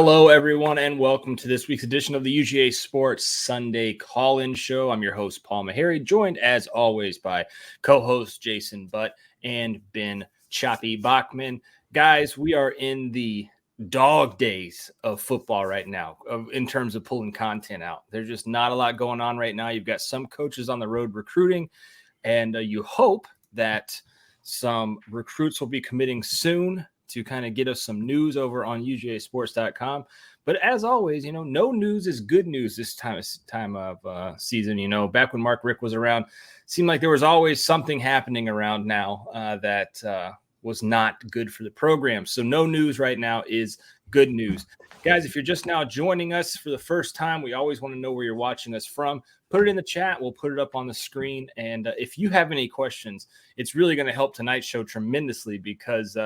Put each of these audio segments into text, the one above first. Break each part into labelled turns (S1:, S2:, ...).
S1: Hello, everyone, and welcome to this week's edition of the UGA Sports Sunday Call-In Show. I'm your host, Paul Maharry, joined, as always, by co-host Jason Butt and Ben Bachmann. Guys, we are in the dog days of football right now in terms of pulling content out. There's just not a lot going on right now. You've got some coaches on the road recruiting, and you hope that some recruits will be committing soon to kind of get us some news over on UGAsports.com. But as always, no news is good news this time of season. Back when Mark Richt was around, seemed like there was always something happening around now that was not good for the program. So no news right now is good news. Guys, if you're just now joining us for the first time, we always want to know where you're watching us from. Put it in the chat. We'll put it up on the screen. And if you have any questions, it's really going to help tonight's show tremendously because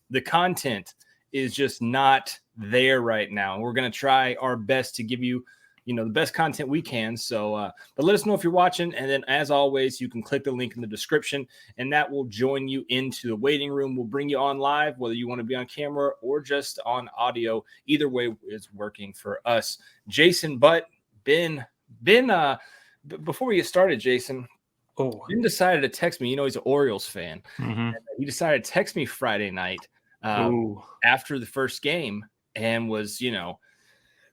S1: the content is just not there right now. We're going to try our best to give you, the best content we can. So, but let us know if you're watching. And then as always, you can click the link in the description and that will join you into the waiting room. We'll bring you on live, whether you want to be on camera or just on audio. Either way is working for us. Jason, Ben, before we get started, Jason, Ben decided to text me. He's an Orioles fan. Mm-hmm. He decided to text me Friday night after the first game and was,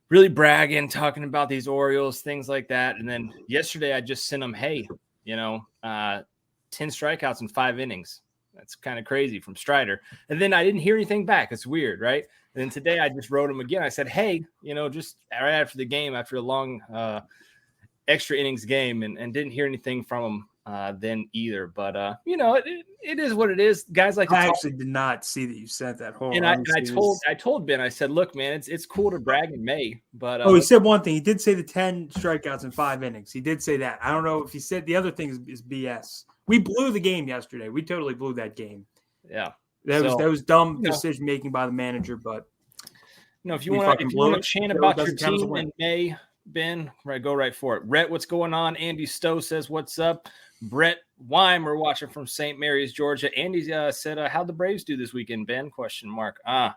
S1: really bragging, talking about these Orioles, things like that. And then yesterday I just sent him, hey, 10 strikeouts in 5 innings. That's kind of crazy from Strider. And then I didn't hear anything back. It's weird, right? And then today I just wrote him again. I said, hey, just right after the game, after a long extra innings game and didn't hear anything from him then either. But, it is what it is. Guys like
S2: I actually did not see that you sent that whole.
S1: And I told Ben, I said, look, man, it's cool to brag in May. But
S2: he said one thing. He did say the 10 strikeouts in 5 innings. He did say that. I don't know if he said the other thing is BS. We blew the game yesterday. We totally blew that game.
S1: Yeah.
S2: That was dumb decision making by the manager, but
S1: if you want to chant about your team in May, Ben, go right for it. Rhett, what's going on? Andy Stowe says, what's up? Brett Weimer watching from St. Mary's, Georgia. Andy said, how'd the Braves do this weekend, Ben? ? And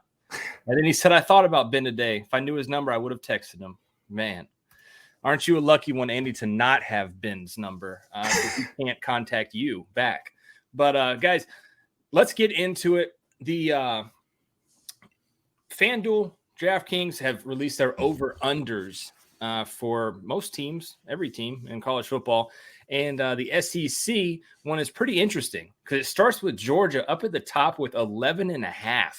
S1: then he said, I thought about Ben today. If I knew his number, I would have texted him. Man, aren't you a lucky one, Andy, to not have Ben's number because he can't contact you back. But, guys, let's get into it. The FanDuel, DraftKings have released their over-unders for most teams, every team in college football. And the SEC one is pretty interesting because it starts with Georgia up at the top with 11.5.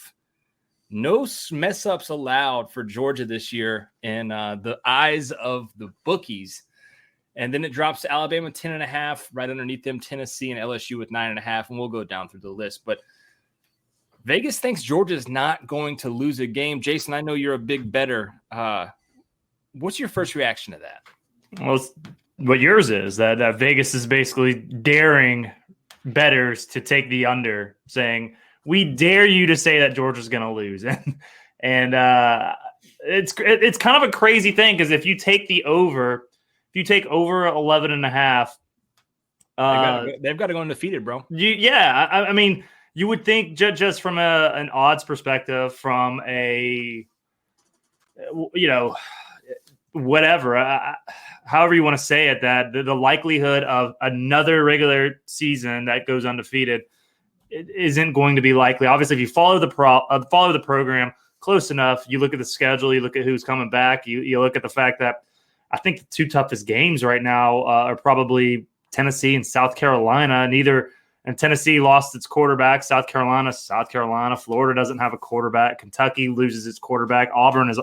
S1: No mess ups allowed for Georgia this year in the eyes of the bookies. And then it drops to Alabama 10.5, right underneath them, Tennessee and LSU with 9.5. And we'll go down through the list. But Vegas thinks Georgia is not going to lose a game. Jason, I know you're a big bettor. What's your first reaction to that?
S3: Well, what yours is that Vegas is basically daring bettors to take the under, saying, we dare you to say that Georgia's going to lose. and it's kind of a crazy thing because if you take over 11.5,
S1: they've got to go undefeated, bro.
S3: I mean, you would think just from an odds perspective, from whatever, however you want to say it, that the likelihood of another regular season that goes undefeated isn't going to be likely. Obviously, if you follow the program close enough, you look at the schedule, you look at who's coming back, you look at the fact that I think the two toughest games right now are probably Tennessee and South Carolina. And Tennessee lost its quarterback. South Carolina. Florida doesn't have a quarterback. Kentucky loses its quarterback. Auburn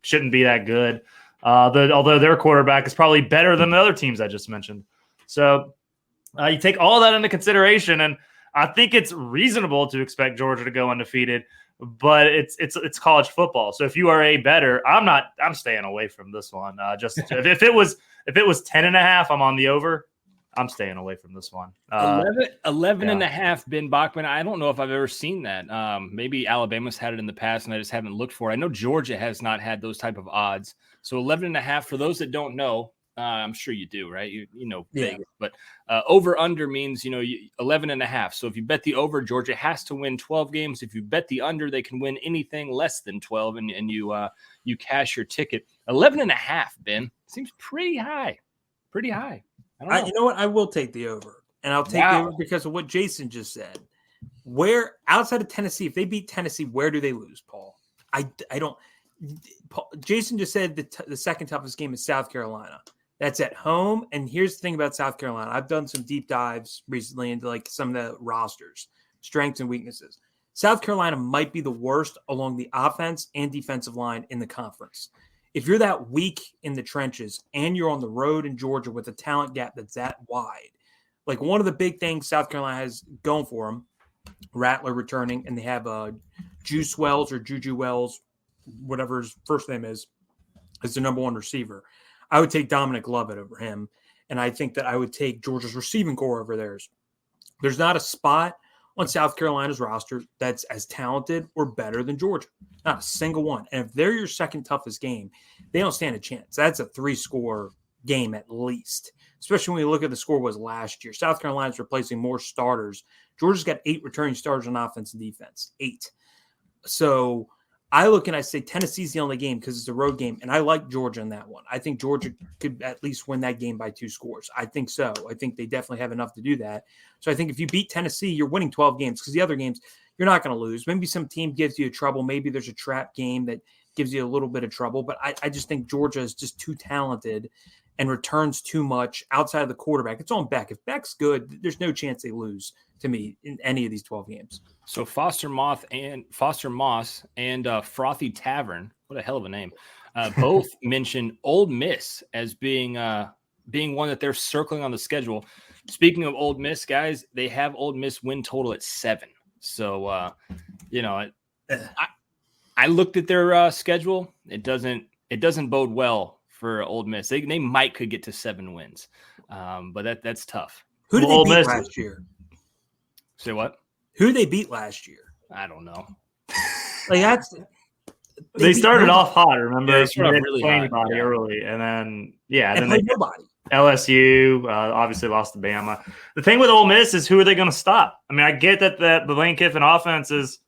S3: shouldn't be that good. Although their quarterback is probably better than the other teams I just mentioned. So you take all that into consideration, and I think it's reasonable to expect Georgia to go undefeated, but it's college football. So if you are a bettor, I'm staying away from this one. If it was 10.5, I'm on the over. I'm staying away from this one.
S1: 11.5, Ben Bachmann. I don't know if I've ever seen that. Maybe Alabama's had it in the past and I just haven't looked for it. I know Georgia has not had those type of odds. So 11.5, for those that don't know, I'm sure you do, right? You know
S2: Yeah.
S1: Vegas, but over under means 11.5. So if you bet the over, Georgia has to win 12 games. If you bet the under, they can win anything less than 12, and you cash your ticket. 11.5, Ben, seems pretty high. Pretty high. I don't know.
S2: You know what? I will take the over, and I'll take the over because of what Jason just said. Where outside of Tennessee, if they beat Tennessee, where do they lose, Paul? I don't. Jason just said the second toughest game is South Carolina. That's at home. And here's the thing about South Carolina. I've done some deep dives recently into like some of the rosters, strengths and weaknesses. South Carolina might be the worst along the offense and defensive line in the conference. If you're that weak in the trenches and you're on the road in Georgia with a talent gap that's that wide, like one of the big things South Carolina has going for them, Rattler returning, and they have Juice Wells or Juju Wells, whatever his first name is the number one receiver. I would take Dominic Lovett over him, and I think that I would take Georgia's receiving core over theirs. There's not a spot on South Carolina's roster that's as talented or better than Georgia. Not a single one. And if they're your second toughest game, they don't stand a chance. That's a 3-score game at least, especially when you look at the score was last year. South Carolina's replacing more starters. Georgia's got 8 returning starters on offense and defense. 8. So I look and I say Tennessee's the only game because it's a road game, and I like Georgia in that one. I think Georgia could at least win that game by 2 scores. I think so. I think they definitely have enough to do that. So I think if you beat Tennessee, you're winning 12 games because the other games you're not going to lose. Maybe some team gives you trouble. Maybe there's a trap game that gives you a little bit of trouble, but I just think Georgia is just too talented and returns too much outside of the quarterback. It's on Beck. If Beck's good, there's no chance they lose to me in any of these 12 games.
S1: So Foster Moss and Frothy Tavern, what a hell of a name, both mentioned Ole Miss as being one that they're circling on the schedule. Speaking of Ole Miss, guys, they have Ole Miss win total at 7. So, I looked at their schedule. It doesn't bode well for Ole Miss. They might could get to 7 wins, but that's tough.
S2: Who did they beat last year?
S1: Say what?
S2: Who did they beat last year?
S1: I don't know.
S2: Like
S3: they started off hot. Remember,
S1: they started off really hot
S3: early, and then
S2: then they nobody.
S3: LSU obviously lost to Bama. The thing with Ole Miss is who are they going to stop? I mean, I get that the Lane Kiffin offense is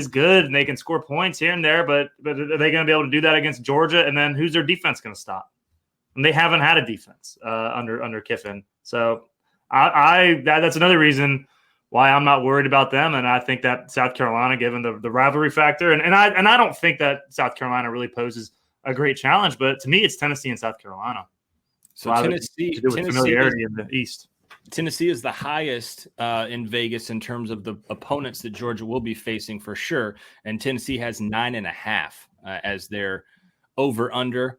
S3: good and they can score points here and there, but are they going to be able to do that against Georgia? And then who's their defense going to stop? And they haven't had a defense under Kiffin, so that's another reason why I'm not worried about them. And I think that South Carolina, given the rivalry factor, and I don't think that South Carolina really poses a great challenge, but to me, it's Tennessee and South Carolina.
S1: So Tennessee
S3: familiarity in the East.
S1: Tennessee is the highest in Vegas in terms of the opponents that Georgia will be facing for sure. And Tennessee has 9.5 as their over under.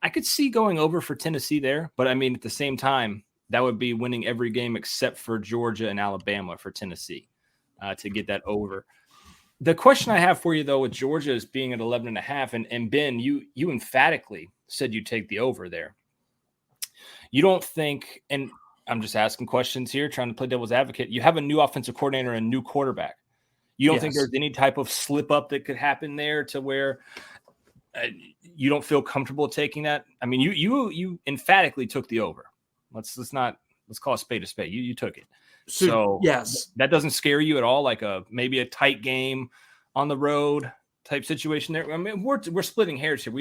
S1: I could see going over for Tennessee there, but I mean, at the same time, that would be winning every game except for Georgia and Alabama for Tennessee to get that over. The question I have for you, though, with Georgia is being at 11.5, and Ben, you emphatically said you take the over there. You don't think, and I'm just asking questions here, trying to play devil's advocate. You have a new offensive coordinator and a new quarterback. You don't think there's any type of slip up that could happen there to where you don't feel comfortable taking that? I mean, you emphatically took the over. Let's call a spade a spade. You took it. So
S2: yes,
S1: that doesn't scare you at all. Like maybe a tight game on the road type situation there. I mean, we're splitting hairs here.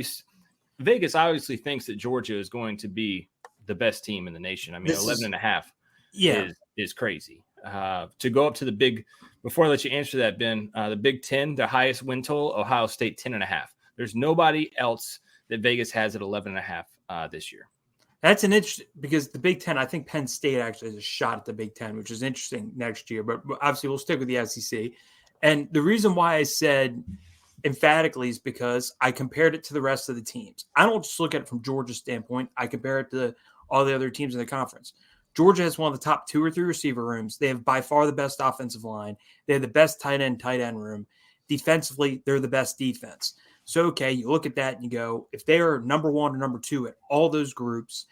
S1: Vegas obviously thinks that Georgia is going to be the best team in the nation. I mean, 11.5 is crazy. To go up to the before I let you answer that, Ben, the Big Ten, the highest win total, Ohio State 10.5. There's nobody else that Vegas has at 11.5 this year.
S2: That's an interesting, because the Big Ten, I think Penn State actually has a shot at the Big Ten, which is interesting next year. But obviously, we'll stick with the SEC. And the reason why I said emphatically is because I compared it to the rest of the teams. I don't just look at it from Georgia's standpoint. I compare it to all the other teams in the conference. Georgia has one of the top 2 or 3 receiver rooms. They have by far the best offensive line. They have the best tight end room. Defensively, they're the best defense. So, okay, you look at that and you go, if they are number 1 or number 2 at all those groups,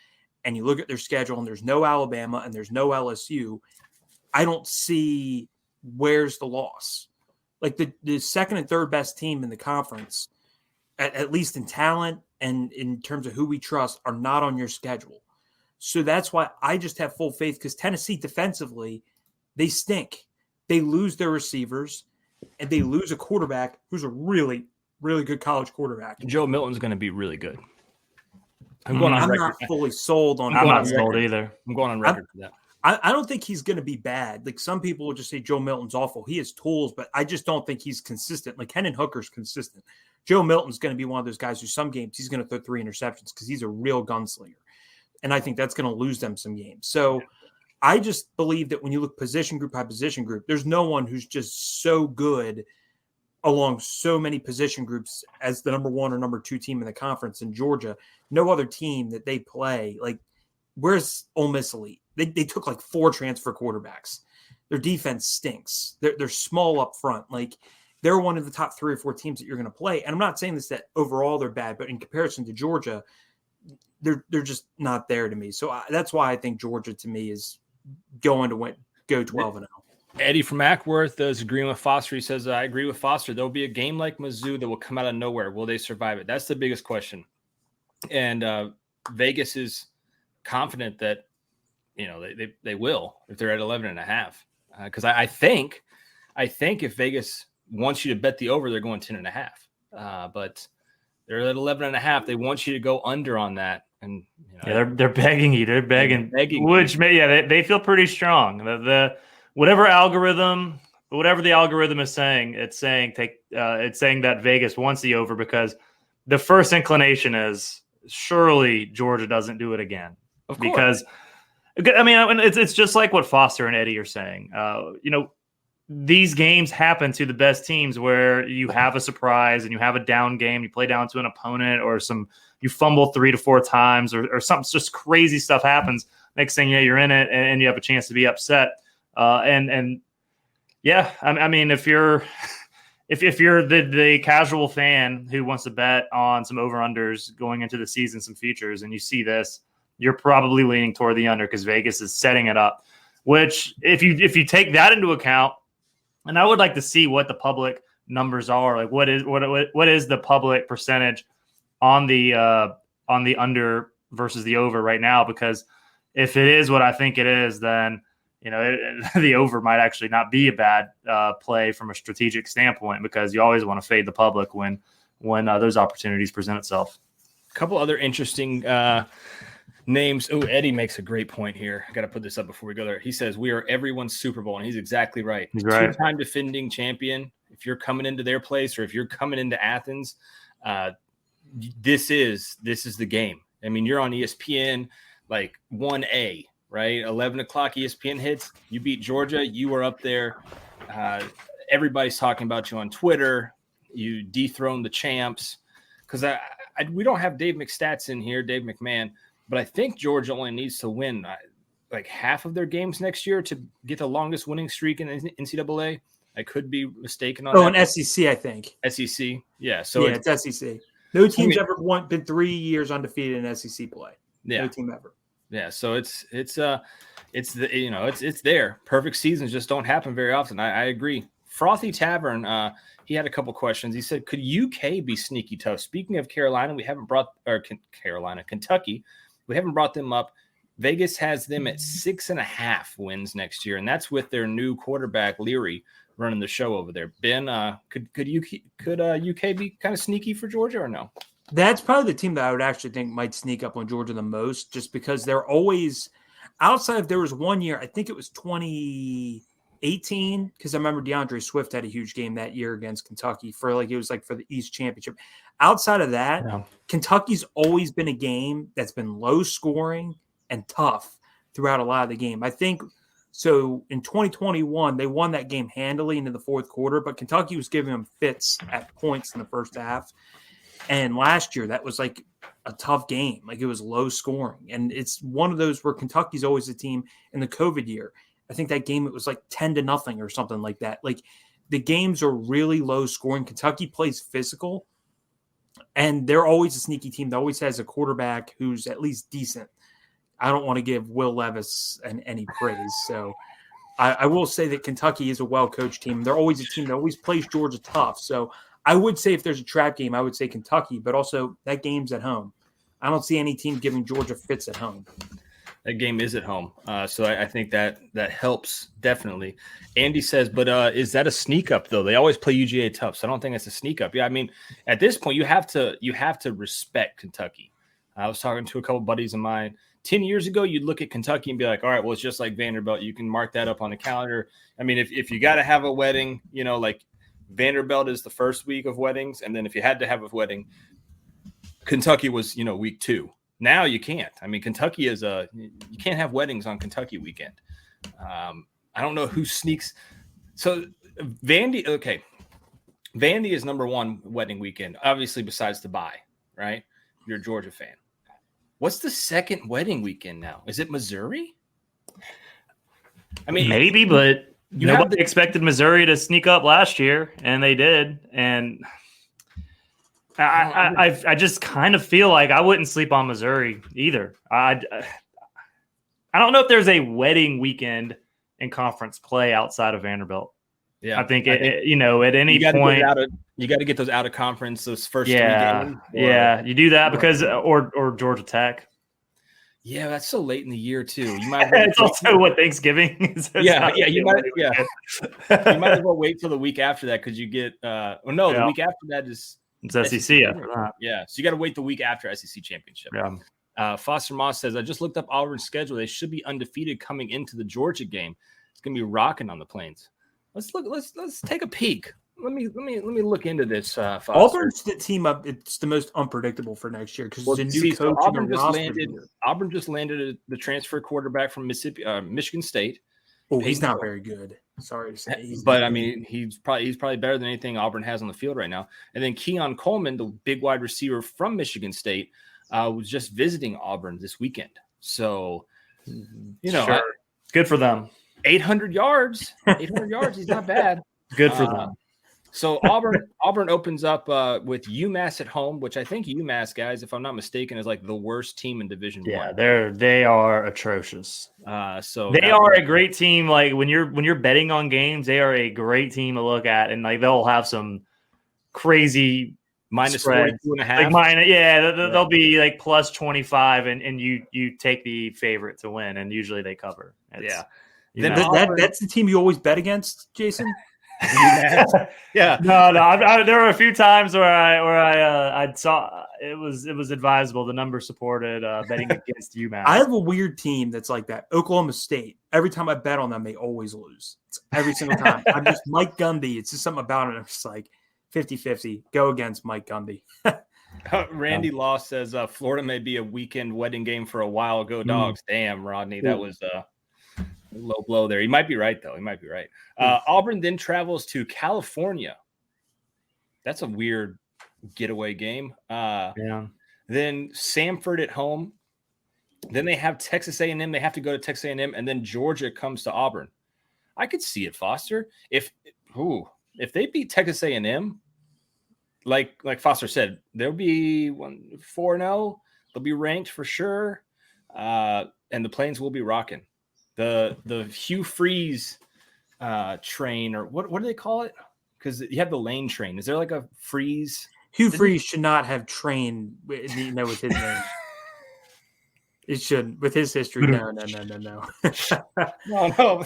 S2: and you look at their schedule and there's no Alabama and there's no LSU, I don't see where's the loss. Like the second and third best team in the conference, at least in talent and in terms of who we trust are not on your schedule. So that's why I just have full faith, because Tennessee defensively, they stink. They lose their receivers, and they lose a quarterback who's a really, really good college quarterback.
S1: Joe Milton's going to be really good.
S2: I'm not fully sold on.
S3: I'm not sold either.
S1: I'm going on record for that.
S2: I don't think he's going to be bad. Like, some people will just say Joe Milton's awful. He has tools, but I just don't think he's consistent. Like, Hendon Hooker's consistent. Joe Milton's going to be one of those guys who some games he's going to throw 3 interceptions because he's a real gunslinger. And I think that's going to lose them some games. So I just believe that when you look position group by position group, there's no one who's just so good along so many position groups as the number 1 or number 2 team in the conference in Georgia. No other team that they play. Like, where's Ole Miss elite? They took like 4 transfer quarterbacks. Their defense stinks. They're small up front. Like, they're one of the top 3 or 4 teams that you're going to play. And I'm not saying this that overall they're bad, but in comparison to Georgia, they're just not there to me. So that's why I think Georgia to me is going to go 12-0.
S1: Eddie from Ackworth is agreeing with Foster. He says, I agree with Foster. There'll be a game like Mizzou that will come out of nowhere. Will they survive it? That's the biggest question. And Vegas is confident that, they will if they're at 11.5. Because I think if Vegas wants you to bet the over, they're going 10.5. But they're at 11.5. They want you to go under on that. And
S3: they're begging you. They're begging which they feel pretty strong. The whatever the algorithm is saying, it's saying that Vegas wants the over, because the first inclination is surely Georgia doesn't do it again.
S1: Of course.
S3: Because it's just like what Foster and Eddie are saying. These games happen to the best teams where you have a surprise and you have a down game, you play down to an opponent, or you fumble 3 to 4 times, or something, just crazy stuff happens. Next thing you're in it and you have a chance to be upset. If you're the casual fan who wants to bet on some over-unders going into the season, some futures, and you see this, you're probably leaning toward the under because Vegas is setting it up. Which, if you take that into account, and I would like to see what the public numbers are, like what is the public percentage on the under versus the over right now? Because if it is what I think it is, then the over might actually not be a bad play from a strategic standpoint, because you always want to fade the public when those opportunities present itself.
S1: A couple other interesting names. Oh, Eddie makes a great point here. I got to put this up before we go there. He says, we are everyone's Super Bowl, and he's exactly right.
S3: He's right.
S1: 2-time defending champion. If you're coming into their place, or if you're coming into Athens, this is the game. I mean, you're on ESPN, like 1A, right? 11 o'clock ESPN hits. You beat Georgia. You are up there. Everybody's talking about you on Twitter. You dethroned the champs. Because we don't have Dave McStats in here, Dave McMahon, but I think Georgia only needs to win like half of their games next year to get the longest winning streak in NCAA. I could be mistaken on that.
S2: An SEC, I think.
S1: SEC, yeah. So
S2: it's SEC. No team's ever been 3 years undefeated in SEC play.
S1: Yeah.
S2: No team ever.
S1: Yeah, so it's there. Perfect seasons just don't happen very often. I agree. Frothy Tavern, he had a couple questions. He said, could UK be sneaky tough? Speaking of Kentucky, we haven't brought them up. Vegas has them at 6.5 wins next year, and that's with their new quarterback Leary running the show over there. Ben, could UK be kind of sneaky for Georgia or no?
S2: That's probably the team that I would actually think might sneak up on Georgia the most, just because they're always outside of, there was one year, I think it was 2018, because I remember DeAndre Swift had a huge game that year against Kentucky for the East Championship. Outside of that, Kentucky's always been a game that's been low scoring and tough throughout a lot of the game. I think so. In 2021, they won that game handily into the fourth quarter, but Kentucky was giving them fits at points in the first half. And last year, that was like a tough game. Like, it was low scoring. And it's one of those where Kentucky's always a team. In the COVID year, I think that game, it was like 10-0 or something like that. Like, the games are really low scoring. Kentucky plays physical, and they're always a sneaky team that always has a quarterback who's at least decent. I don't want to give Will Levis any praise. So I will say that Kentucky is a well-coached team. They're always a team that always plays Georgia tough. So I would say if there's a trap game, I would say Kentucky, but also that game's at home. I don't see any team giving Georgia fits at home.
S1: That game is at home. So I think that helps definitely. Andy says, but is that a sneak up though? They always play UGA tough. So I don't think it's a sneak up. Yeah. I mean, at this point you have to respect Kentucky. I was talking to a couple buddies of mine 10 years ago. You'd look at Kentucky and be like, all right, well, it's just like Vanderbilt. You can mark that up on the calendar. I mean, if you got to have a wedding, like Vanderbilt is the first week of weddings. And then if you had to have a wedding, Kentucky was, week 2. Now you can't. I mean, Kentucky is you can't have weddings on Kentucky weekend. I don't know who sneaks. So Vandy, okay. Vandy is number 1 wedding weekend, obviously besides the bye, right? You're a Georgia fan. What's the second wedding weekend now? Is it Missouri? I mean,
S3: maybe, but nobody expected Missouri to sneak up last year, and they did. And I just kind of feel like I wouldn't sleep on Missouri either. I don't know if there's a wedding weekend in conference play outside of Vanderbilt. Yeah, I think at any point
S1: you got to get those out of conference, those first 3 games.
S3: Yeah, you do that because or Georgia Tech.
S1: Yeah, that's so late in the year too. You might.
S3: It's also what Thanksgiving is.
S1: You might as well wait till the week after that because you get. The week after that is.
S3: It's SEC after that.
S1: Yeah, so you got to wait the week after SEC championship.
S3: Yeah.
S1: Foster Moss says, I just looked up Auburn's schedule. They should be undefeated coming into the Georgia game. It's going to be rocking on the Plains. Let's take a peek. Let me look into this. Foster.
S2: Auburn's the team up. It's the most unpredictable for next year because it's a new coach.
S1: Auburn just landed the transfer quarterback from Michigan State.
S2: Oh, he's not very good. Sorry to say.
S1: But I mean, he's probably better than anything Auburn has on the field right now. And then Keon Coleman, the big wide receiver from Michigan State, was just visiting Auburn this weekend. So,
S3: sure. Good for them.
S1: 800 yards. 800 yards. He's not bad.
S3: Good for them.
S1: So Auburn opens up with UMass at home, which I think UMass, guys, if I'm not mistaken, is like the worst team in Division I.
S3: Yeah, they are atrocious.
S1: So
S3: they are a great team. Like when you're betting on games, they are a great team to look at, and like they'll have some crazy
S1: minus
S3: -42.5. Like they'll be like plus 25, and you take the favorite to win, and usually they cover.
S2: That's the team you always bet against, Jason.
S1: Yeah.
S3: No. There were a few times where I saw it was advisable. The number supported betting against UMass.
S2: I have a weird team that's like that. Oklahoma State. Every time I bet on them, they always lose. It's every single time. I'm just Mike Gundy. It's just something about it. I'm just like 50-50. Go against Mike Gundy.
S1: Randy Law says Florida may be a weekend wedding game for a while ago. Dogs. Damn, Rodney, that was low blow there. He might be right, though. He might be right. Auburn then travels to California. That's a weird getaway game. Then Samford at home. Then they have Texas A&M. They have to go to Texas A&M, and then Georgia comes to Auburn. I could see it, Foster. If they beat Texas A&M, like Foster said, they'll be 4-0. They'll be ranked for sure, and the Plains will be rocking. The Hugh Freeze train, or what do they call it? Because you have the lane train. Is there like a Freeze?
S2: Hugh Freeze should not have trained, with his name. It shouldn't. With his history, no.
S1: No.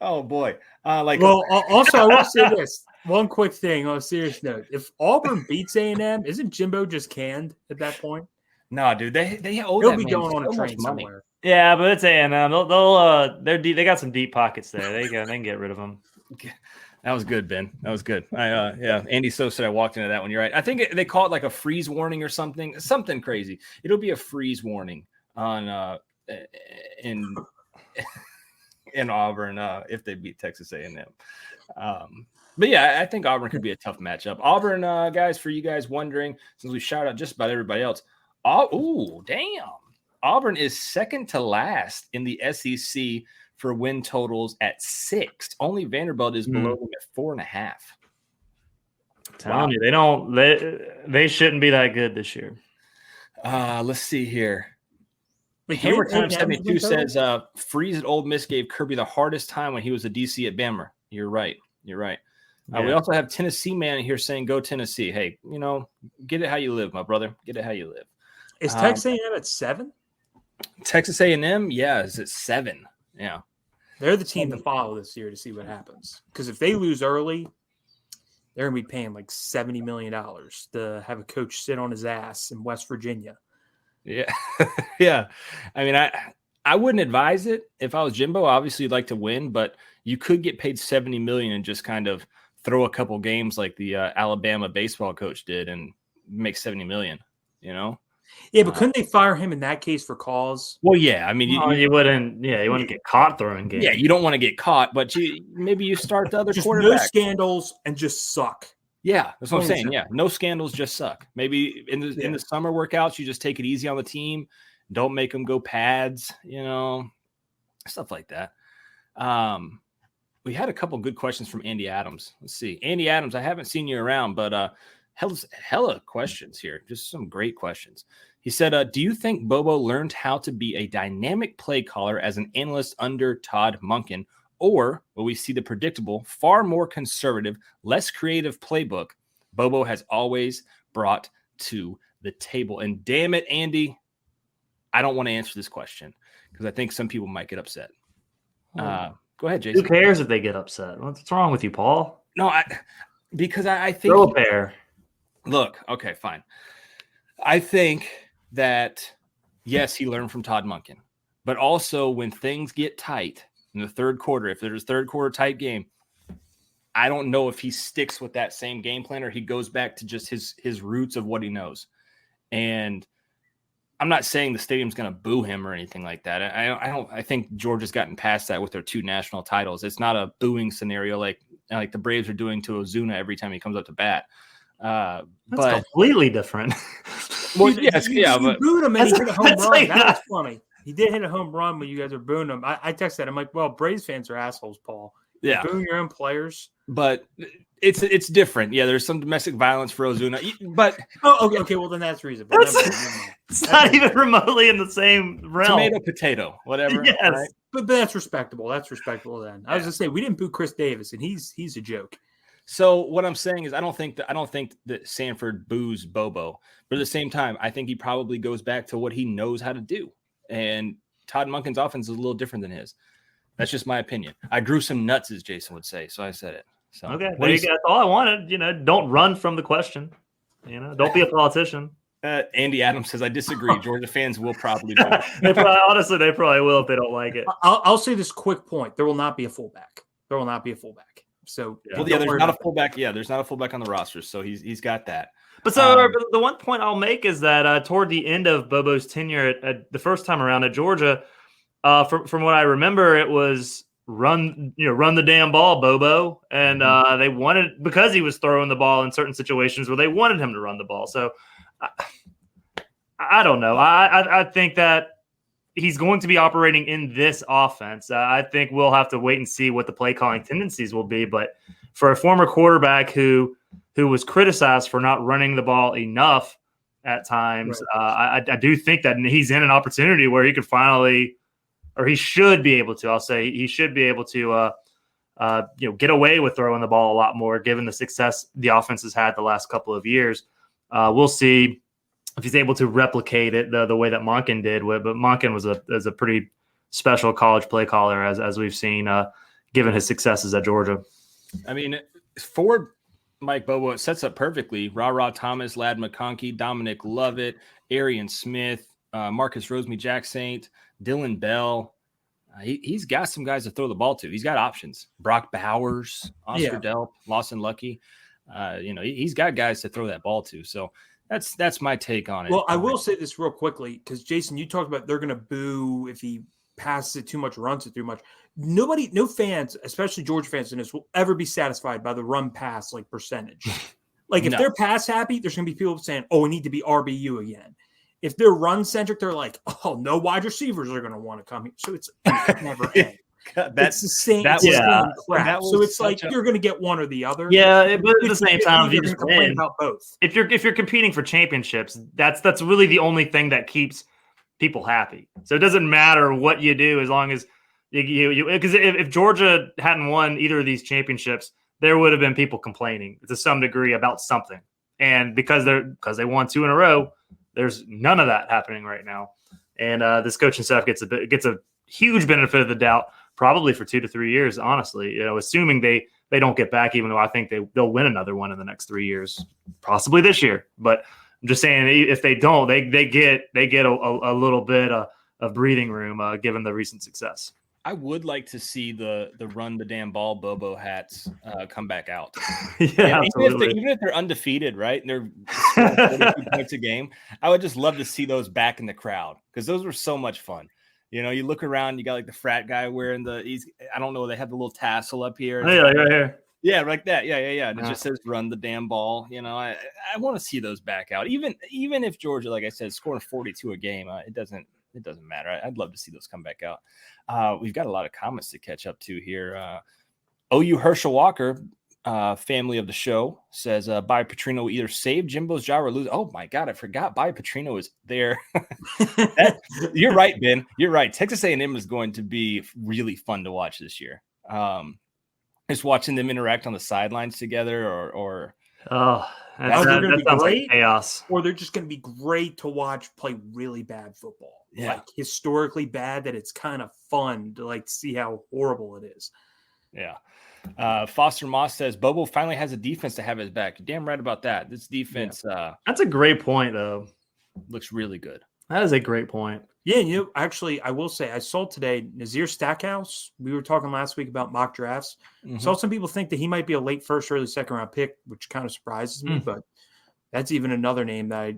S1: Oh boy.
S2: Also, I want to say this one quick thing on a serious note. If Auburn beats A&M, isn't Jimbo just canned at that point?
S1: No, dude. They'll
S2: be going on a train somewhere.
S3: Yeah, but it's A&M. They got some deep pockets there. They can get rid of them.
S1: That was good, Ben. That was good. Andy So said I walked into that one. You're right. I think they call it like a freeze warning or something crazy. It'll be a freeze warning on in Auburn if they beat Texas A&M. But yeah, I think Auburn could be a tough matchup. Auburn, guys, for you guys wondering, since we shout out just about everybody else. Oh, damn. Auburn is second to last in the SEC for win totals at 6. Only Vanderbilt is below them at 4.5.
S3: Telling you, they shouldn't be that good this year.
S1: Let's see here. Hammer Time 72 says Freeze at Ole Miss gave Kirby the hardest time when he was a DC at Bama. You're right. We also have Tennessee man here saying, "Go Tennessee." Hey, get it how you live, my brother. Get it how you live.
S2: Is Texas A&M at 7?
S1: Texas A&M, yeah, is at 7. Yeah,
S2: they're the team to follow this year to see what happens. Because if they lose early, they're going to be paying like $70 million to have a coach sit on his ass in West Virginia.
S1: Yeah, yeah. I mean, I wouldn't advise it if I was Jimbo. Obviously, you'd like to win, but you could get paid $70 million and just kind of throw a couple games like the Alabama baseball coach did and make $70 million.
S2: Yeah, but couldn't they fire him in that case for cause?
S1: Well, yeah. I mean,
S3: you wouldn't. Yeah, you wouldn't get caught throwing games.
S1: Yeah, you don't want to get caught, but maybe you start the other
S2: just
S1: quarterback.
S2: No scandals and just suck.
S1: Yeah, that's what I'm saying. Yeah, no scandals, just suck. Maybe in the summer workouts, you just take it easy on the team. Don't make them go pads. Stuff like that. We had a couple good questions from Andy Adams. Let's see, Andy Adams. I haven't seen you around, but hella questions here. Just some great questions. He said, do you think Bobo learned how to be a dynamic play caller as an analyst under Todd Monken, or will we see the predictable, far more conservative, less creative playbook Bobo has always brought to the table? And damn it, Andy, I don't want to answer this question because I think some people might get upset. Go ahead, Jason.
S3: Who cares if they get upset? What's wrong with you, Paul?
S1: No, because I think
S3: throw a pair.
S1: Look, okay, fine. I think that, yes, he learned from Todd Monken, but also when things get tight in the third quarter, if there's a third quarter tight game, I don't know if he sticks with that same game plan or he goes back to just his roots of what he knows. And I'm not saying the stadium's going to boo him or anything like that. I think Georgia's gotten past that with their 2 national titles. It's not a booing scenario like the Braves are doing to Ozuna every time he comes up to bat.
S3: That's completely different.
S1: Well, yes, yeah,
S2: but booed him and he hit a home run. That was funny. He did hit a home run when you guys are booing him. I texted him like, "Well, Braves fans are assholes, Paul.
S1: Yeah,
S2: you're booing your own players."
S1: But it's different. Yeah, there's some domestic violence for Ozuna, but
S2: okay. Well, then that's reasonable.
S3: It's not even remotely in the same realm.
S1: Tomato, potato, whatever.
S3: Yes,
S1: right?
S2: but that's respectable. That's respectable. Then I was gonna say we didn't boo Chris Davis, and he's a joke.
S1: So what I'm saying is I don't think that Sanford boos Bobo, but at the same time, I think he probably goes back to what he knows how to do. And Todd Monken's offense is a little different than his. That's just my opinion. I grew some nuts, as Jason would say, so I said it. So
S3: okay, there you go. That's all I wanted. Don't run from the question. Don't be a politician.
S1: Andy Adams says, I disagree. Georgia fans will probably do it.
S3: They probably will if they don't like it.
S2: I'll say this quick point. There will not be a fullback. So
S1: there's not a fullback. Yeah, there's not a fullback on the roster, so he's got that.
S3: But so the one point I'll make is that toward the end of Bobo's tenure at the first time around at Georgia, from what I remember, it was run the damn ball, Bobo, and they wanted, because he was throwing the ball in certain situations where they wanted him to run the ball. So I don't know. I think that he's going to be operating in this offense. I think we'll have to wait and see what the play calling tendencies will be. But for a former quarterback who was criticized for not running the ball enough at times, right. I do think that he's in an opportunity where he could finally, or he should be able to. I'll say he should be able to, get away with throwing the ball a lot more, given the success the offense has had the last couple of years. We'll see if he's able to replicate it the way that Monken did. But Monken was a pretty special college play caller, as we've seen, given his successes at Georgia.
S1: I mean, for Mike Bobo, it sets up perfectly. Ra Thomas, Ladd McConkey, Dominic Lovett, Arian Smith, Marcus Rosemy-Jacksaint, Dylan Bell. He's got some guys to throw the ball to. He's got options. Brock Bowers, Oscar Delp, Lawson Lucky. He's got guys to throw that ball to. So that's my take on it.
S2: Well, I will say this real quickly, because Jason, you talked about they're going to boo if he passes it too much, runs it too much. No fans, especially Georgia fans in this, will ever be satisfied by the run pass percentage. If they're pass happy, there's going to be people saying, "Oh, we need to be RBU again." If they're run centric, they're like, "Oh, no wide receivers are going to want to come here." So it's never end. It's the same. Crap. So it's you're going to get one or the other.
S3: Yeah, but at the same time,
S2: you're going to complain about both.
S3: If you're competing for championships, that's really the only thing that keeps people happy. So it doesn't matter what you do as long as you because if Georgia hadn't won either of these championships, there would have been people complaining to some degree about something. And because they won 2 in a row, there's none of that happening right now. And this coaching staff gets a huge benefit of the doubt, probably for 2 to 3 years, honestly, assuming they don't get back, even though I think they'll win another one in the next 3 years, possibly this year. But I'm just saying, if they don't, they get a little bit of breathing room, given the recent success.
S1: I would like to see the run the damn ball Bobo hats come back out.
S3: Yeah,
S1: even if they're undefeated, right? And they're scoring 42 points a game, I would just love to see those back in the crowd because those were so much fun. You look around, you got like the frat guy wearing I don't know, they have the little tassel up here.
S3: Oh, yeah, like right here.
S1: Yeah, like that. Yeah. And it just says run the damn ball. I want to see those back out. Even if Georgia, like I said, scoring 42 a game, it doesn't matter. I'd love to see those come back out. We've got a lot of comments to catch up to here. OU Herschel Walker, family of the show, says Bobby Petrino will either save Jimbo's job or lose. Oh my God, I forgot Bobby Petrino is there. You're right, Ben. You're right. Texas A&M is going to be really fun to watch this year. Just watching them interact on the sidelines together, or
S2: they're going to be great,
S3: like chaos,
S2: or they're just going to be great to watch play really bad football, like historically bad that it's kind of fun to see how horrible it is.
S1: Yeah. Foster Moss says Bobo finally has a defense to have his back. You're damn right about that. This defense,
S3: that's a great point, though.
S1: Looks really good.
S3: That is a great point.
S2: Yeah, actually, I will say I saw today Nazir Stackhouse. We were talking last week about mock drafts.
S1: Mm-hmm.
S2: Saw some people think that he might be a late first, early second round pick, which kind of surprises me. But that's even another name that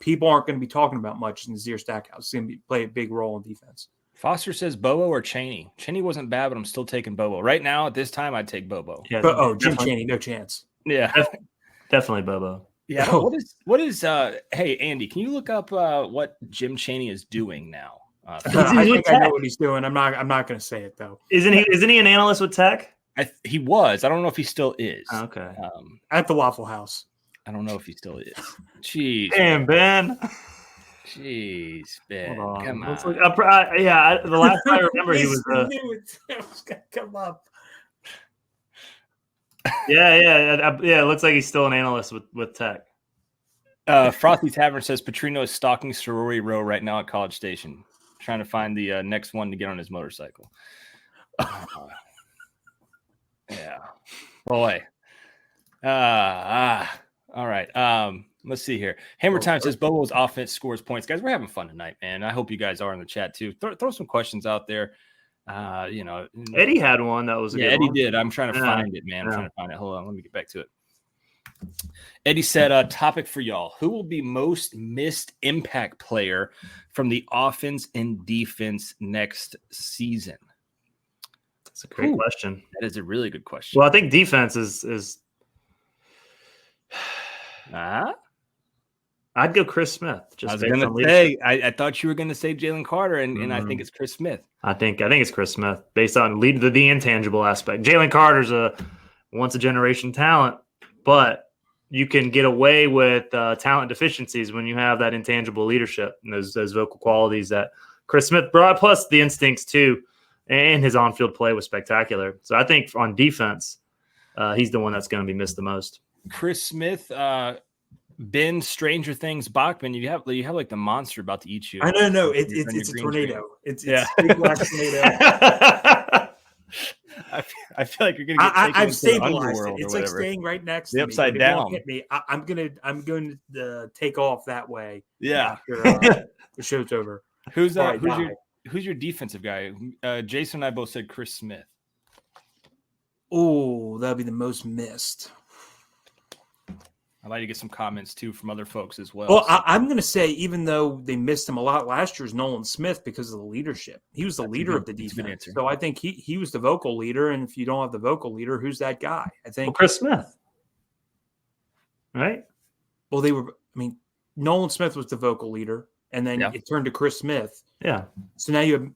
S2: people aren't going to be talking about much. Nazir Stackhouse is going to play a big role in defense.
S1: Foster says Bobo or Chaney. Chaney wasn't bad, but I'm still taking Bobo right now. At this time, I'd take Bobo.
S2: Yeah, Jim Chaney, no chance.
S1: Yeah,
S3: definitely Bobo.
S1: Yeah. What is hey Andy, can you look up what Jim Chaney is doing now?
S2: I think I know what he's doing. I'm not going to say it though.
S3: Isn't he an analyst with Tech?
S1: He was. I don't know if he still is.
S3: Okay.
S2: At the Waffle House.
S1: I don't know if he still is. Jeez.
S3: Damn, Ben.
S1: Jeez, Ben.
S3: Hold on.
S1: Come on.
S3: The last time I remember he was
S2: it was going to come up.
S3: Yeah. It looks like he's still an analyst with Tech.
S1: Frothy Tavern says Petrino is stalking sorority row right now at College Station, trying to find the next one to get on his motorcycle. Yeah, boy. All right. Let's see here. Hammer Time says Bobo's offense scores points. Guys, we're having fun tonight, man. I hope you guys are in the chat too. Throw some questions out there.
S3: Eddie had one that was a good
S1: Eddie
S3: one.
S1: did. I'm trying to find it, man. I'm trying to find it. Hold on, let me get back to it. Eddie said, topic for y'all. Who will be most missed impact player from the offense and defense next season?
S3: That's a great question.
S1: That is a really good question.
S3: Well, I think defense is I'd go Chris Smith.
S1: I was going to say, I thought you were going to say Jalen Carter, and I think it's Chris Smith.
S3: I think it's Chris Smith based on the intangible aspect. Jalen Carter's a once a generation talent, but you can get away with talent deficiencies when you have that intangible leadership and those vocal qualities that Chris Smith brought, plus the instincts too, and his on-field play was spectacular. So I think on defense, he's the one that's going to be missed the most.
S1: Chris Smith, Ben, Stranger Things, Bachmann, you have like the monster about to eat you.
S2: I know. It's a tornado. It's a big black tornado.
S1: I feel like you're gonna get taken
S2: I've
S1: into
S2: stabilized it. It's like staying right next to me.
S1: Upside down.
S2: Hit me. I'm going to take off that way.
S1: Yeah.
S2: After, the show's over.
S1: Who's your defensive guy? Jason and I both said Chris Smith.
S2: Oh, that'll be the most missed.
S1: I'd like to get some comments too from other folks as well.
S2: Well, I'm going to say, even though they missed him a lot last year, is Nolan Smith because of the leadership. He was the leader of the defense. So I think he was the vocal leader. And if you don't have the vocal leader, who's that guy? I think
S3: Chris Smith. Right?
S2: Well, Nolan Smith was the vocal leader, and then it turned to Chris Smith.
S3: Yeah.
S2: So now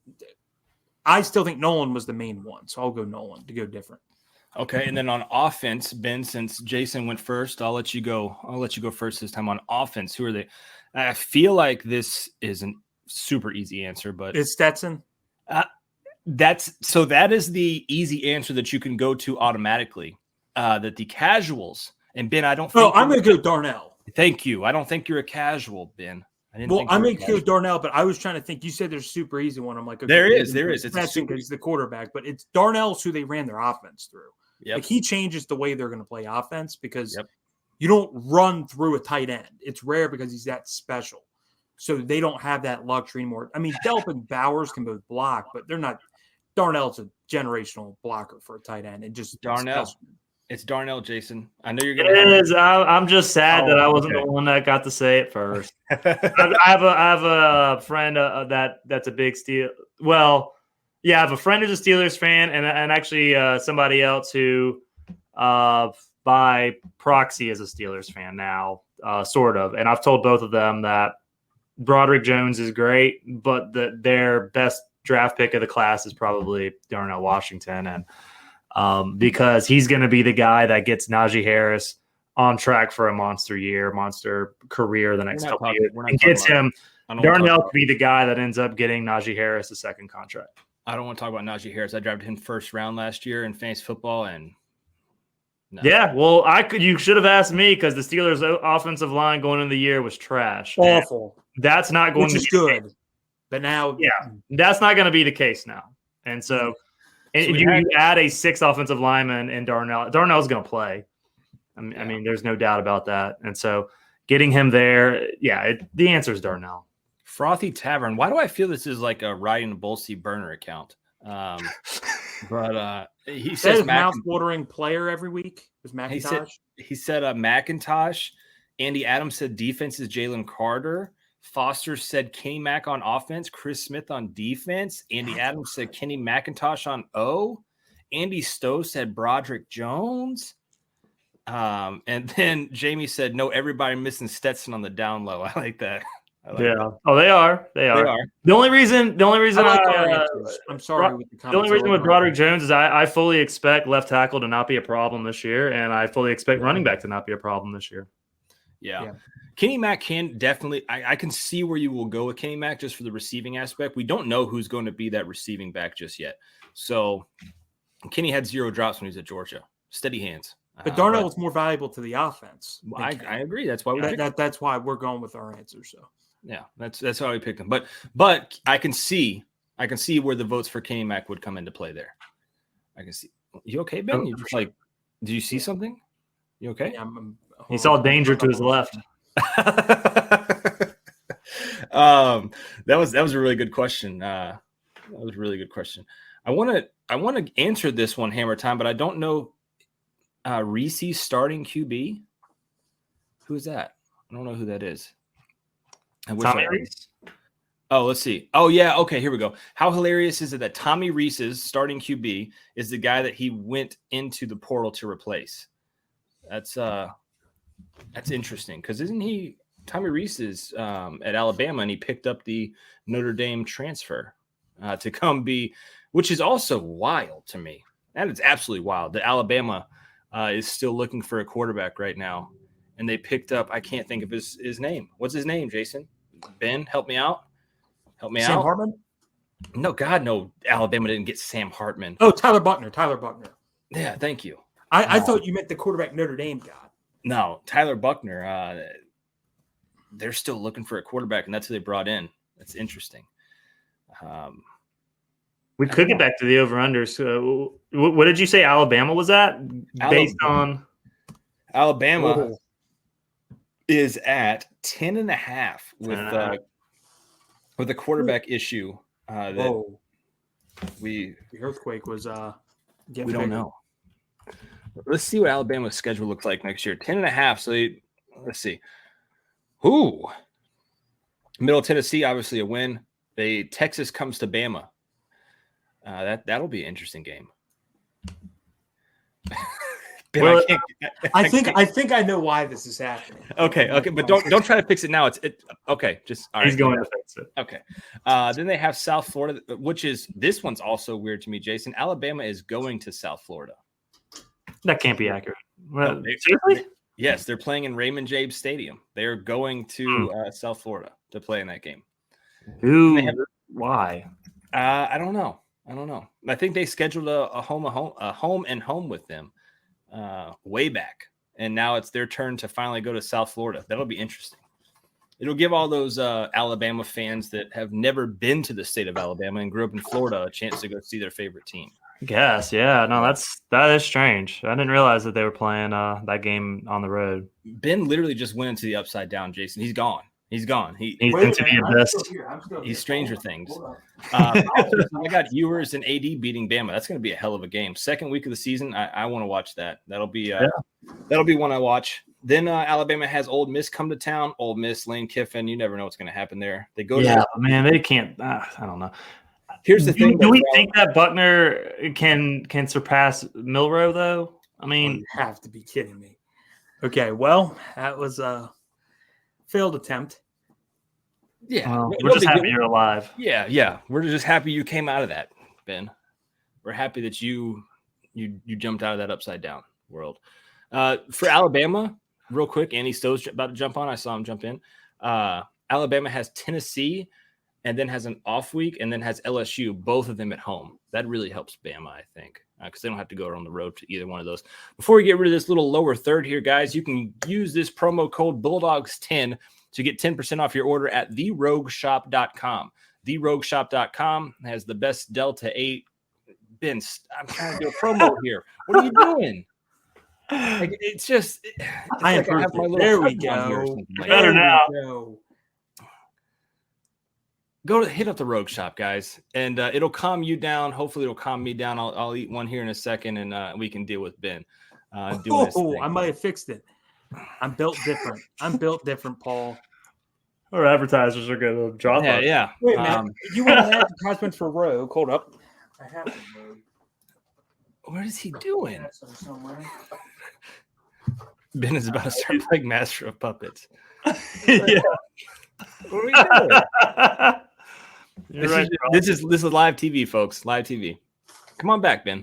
S2: I still think Nolan was the main one. So I'll go Nolan to go different.
S1: Okay, and then on offense, Ben, since Jason went first, I'll let you go first this time on offense. Who are they? I feel like this is a super easy answer, but
S2: it's Stetson.
S1: That is the easy answer that you can go to automatically. that the casuals and Ben, I don't.
S2: I'm going to go Darnell.
S1: Thank you. I don't think you're a casual, Ben.
S2: I'm going to go Darnell, but I was trying to think. You said there's a super easy one. I'm like, okay,
S1: there is. It's
S2: because he's the quarterback, but it's Darnell's who they ran their offense through.
S1: Yep.
S2: Like he changes the way they're going to play offense because you don't run through a tight end. It's rare because he's that special. So they don't have that luxury anymore. I mean, Delp and Bowers can both block, but they're not. Darnell's a generational blocker for a tight end. And just
S1: Darnell. It's Darnell, Jason. I know you're
S3: going to. It is. I'm just sad that I wasn't the one that got to say it first. I have a friend that's a big Steel. Well, yeah, I have a friend who's a Steelers fan, and actually somebody else who, by proxy, is a Steelers fan now, sort of. And I've told both of them that Broderick Jones is great, but their best draft pick of the class is probably Darnell Washington, and because he's going to be the guy that gets Najee Harris on track for a monster career the next couple of years. And gets him. Darnell could be the guy that ends up getting Najee Harris a second contract.
S1: I don't want to talk about Najee Harris. I drafted him first round last year in fantasy football, and
S3: no. Yeah, well, you should have asked me because the Steelers' offensive line going into the year was trash.
S2: Awful.
S3: And that's not going to be
S2: good. But now,
S3: that's not going to be the case now. And so. And you add a 6th offensive lineman in Darnell. Darnell's going to play. I mean, there's no doubt about that. And so getting him there, the answer is Darnell.
S1: Frothy Tavern. Why do I feel this is like a Ryan Bolsey burner account? But he says
S2: mouth-watering player every week. Was McIntosh?
S1: He said McIntosh. Andy Adams said defense is Jalen Carter. Foster said Kenny Mack on offense, Chris Smith on defense. Andy Adams said Kenny McIntosh on O. Andy Stowe said Broderick Jones. And then Jamie said, no, everybody missing Stetson on the down low. I like that.
S3: That. Oh, they are. They are. The only reason
S2: I'm sorry.
S3: The only reason with Broderick Jones is I fully expect left tackle to not be a problem this year, and I fully expect running back to not be a problem this year.
S1: Yeah. Kenny Mack can definitely – I can see where you will go with Kenny Mack just for the receiving aspect. We don't know who's going to be that receiving back just yet. So Kenny had 0 drops when he was at Georgia. Steady hands.
S2: But Darnell was more valuable to the offense.
S1: I agree. That's why
S2: that's why we're going with our answer. So
S1: yeah, that's why we picked him. But I can see where the votes for Kenny Mack would come into play there. I can see. You okay, Ben? You just did you see something? You okay?
S2: Yeah,
S3: he saw danger to his left.
S1: That was a really good question. I want to answer this one, Hammer Time, but I don't know Reese's starting QB. Who is that? I don't know who that is.
S3: Tommy Reese.
S1: Oh, let's see. Oh yeah, okay, here we go. How hilarious is it that Tommy Reese's starting QB is the guy that he went into the portal to replace? That's interesting because isn't he Tommy Reese is at Alabama and he picked up the Notre Dame transfer to come be, which is also wild to me. That is absolutely wild. The Alabama is still looking for a quarterback right now, and they picked up. I can't think of his name. What's his name, Jason? Ben, help me out.
S2: Sam Hartman?
S1: No, God, no. Alabama didn't get Sam Hartman.
S2: Oh, Tyler Buckner.
S1: Yeah, thank you.
S2: I thought you meant the quarterback Notre Dame got.
S1: No, Tyler Buckner. They're still looking for a quarterback, and that's who they brought in. That's interesting.
S3: We could get back to the over-under. So what did you say Alabama was at? Based on
S1: Alabama is at 10.5 with a quarterback issue. The
S2: earthquake was
S1: we don't know. Let's see what Alabama's schedule looks like next year. 10.5. So let's see. Ooh. Middle Tennessee, obviously a win. Texas comes to Bama. That'll be an interesting game. Ben,
S3: well,
S2: I think I know why this is happening.
S1: Okay, but don't try to fix it now. Okay. Just all right.
S3: He's going to fix it.
S1: Okay. Then they have South Florida, which is this one's also weird to me, Jason. Alabama is going to South Florida.
S3: That can't be accurate.
S1: Well, seriously? Yes, they're playing in Raymond James Stadium. They are going to South Florida to play in that game.
S3: Why?
S1: I don't know. I think they scheduled a home and home with them. way back. And now it's their turn to finally go to South Florida. That'll be interesting. It'll give all those Alabama fans that have never been to the state of Alabama and grew up in Florida a chance to go see their favorite team.
S3: I guess, yeah. No, that is strange. I didn't realize that they were playing that game on the road.
S1: Ben literally just went into the upside down, Jason. He's gone. He's gone. He's
S3: into the abyss.
S1: He's Stranger Things. I got Ewers and AD beating Bama. That's going to be a hell of a game. Second week of the season. I want to watch that. That'll be one I watch. Then Alabama has Ole Miss come to town. Ole Miss, Lane Kiffin. You never know what's going to happen there. They go.
S3: Man, they can't. I don't know.
S1: Here's the thing.
S3: Do we think that Buckner can surpass Milroe though? I mean,
S2: you have to be kidding me. Okay, well, that was a failed attempt.
S1: Yeah,
S3: we're just happy you're alive.
S1: Yeah. We're just happy you came out of that, Ben. We're happy that you jumped out of that upside down world. For Alabama, real quick, Andy Stowe's about to jump on. I saw him jump in. Alabama has Tennessee and then has an off week and then has LSU, both of them at home. That really helps Bama, I think, because they don't have to go on the road to either one of those. Before we get rid of this little lower third here, guys, you can use this promo code Bulldogs10 to get 10% off your order at therogueshop.com. Therogueshop.com has the best Delta 8. Ben, I'm trying to do a promo here. What are you doing? Like, it's just
S2: I have my little there we go.
S3: Better now.
S1: Go to hit up the Rogue Shop, guys, and it'll calm you down. Hopefully, it'll calm me down. I'll eat one here in a second, and we can deal with Ben.
S2: I might have fixed it. I'm built different. Paul.
S3: Our advertisers are going to drop.
S1: Yeah.
S2: Wait a minute. You want an advertisement for Rogue? Hold up. I have it, Rogue.
S1: What is he doing? Ben is about to start playing Master of Puppets.
S3: Yeah.
S1: What are we doing? This is live TV, folks. Live TV. Come on back, Ben.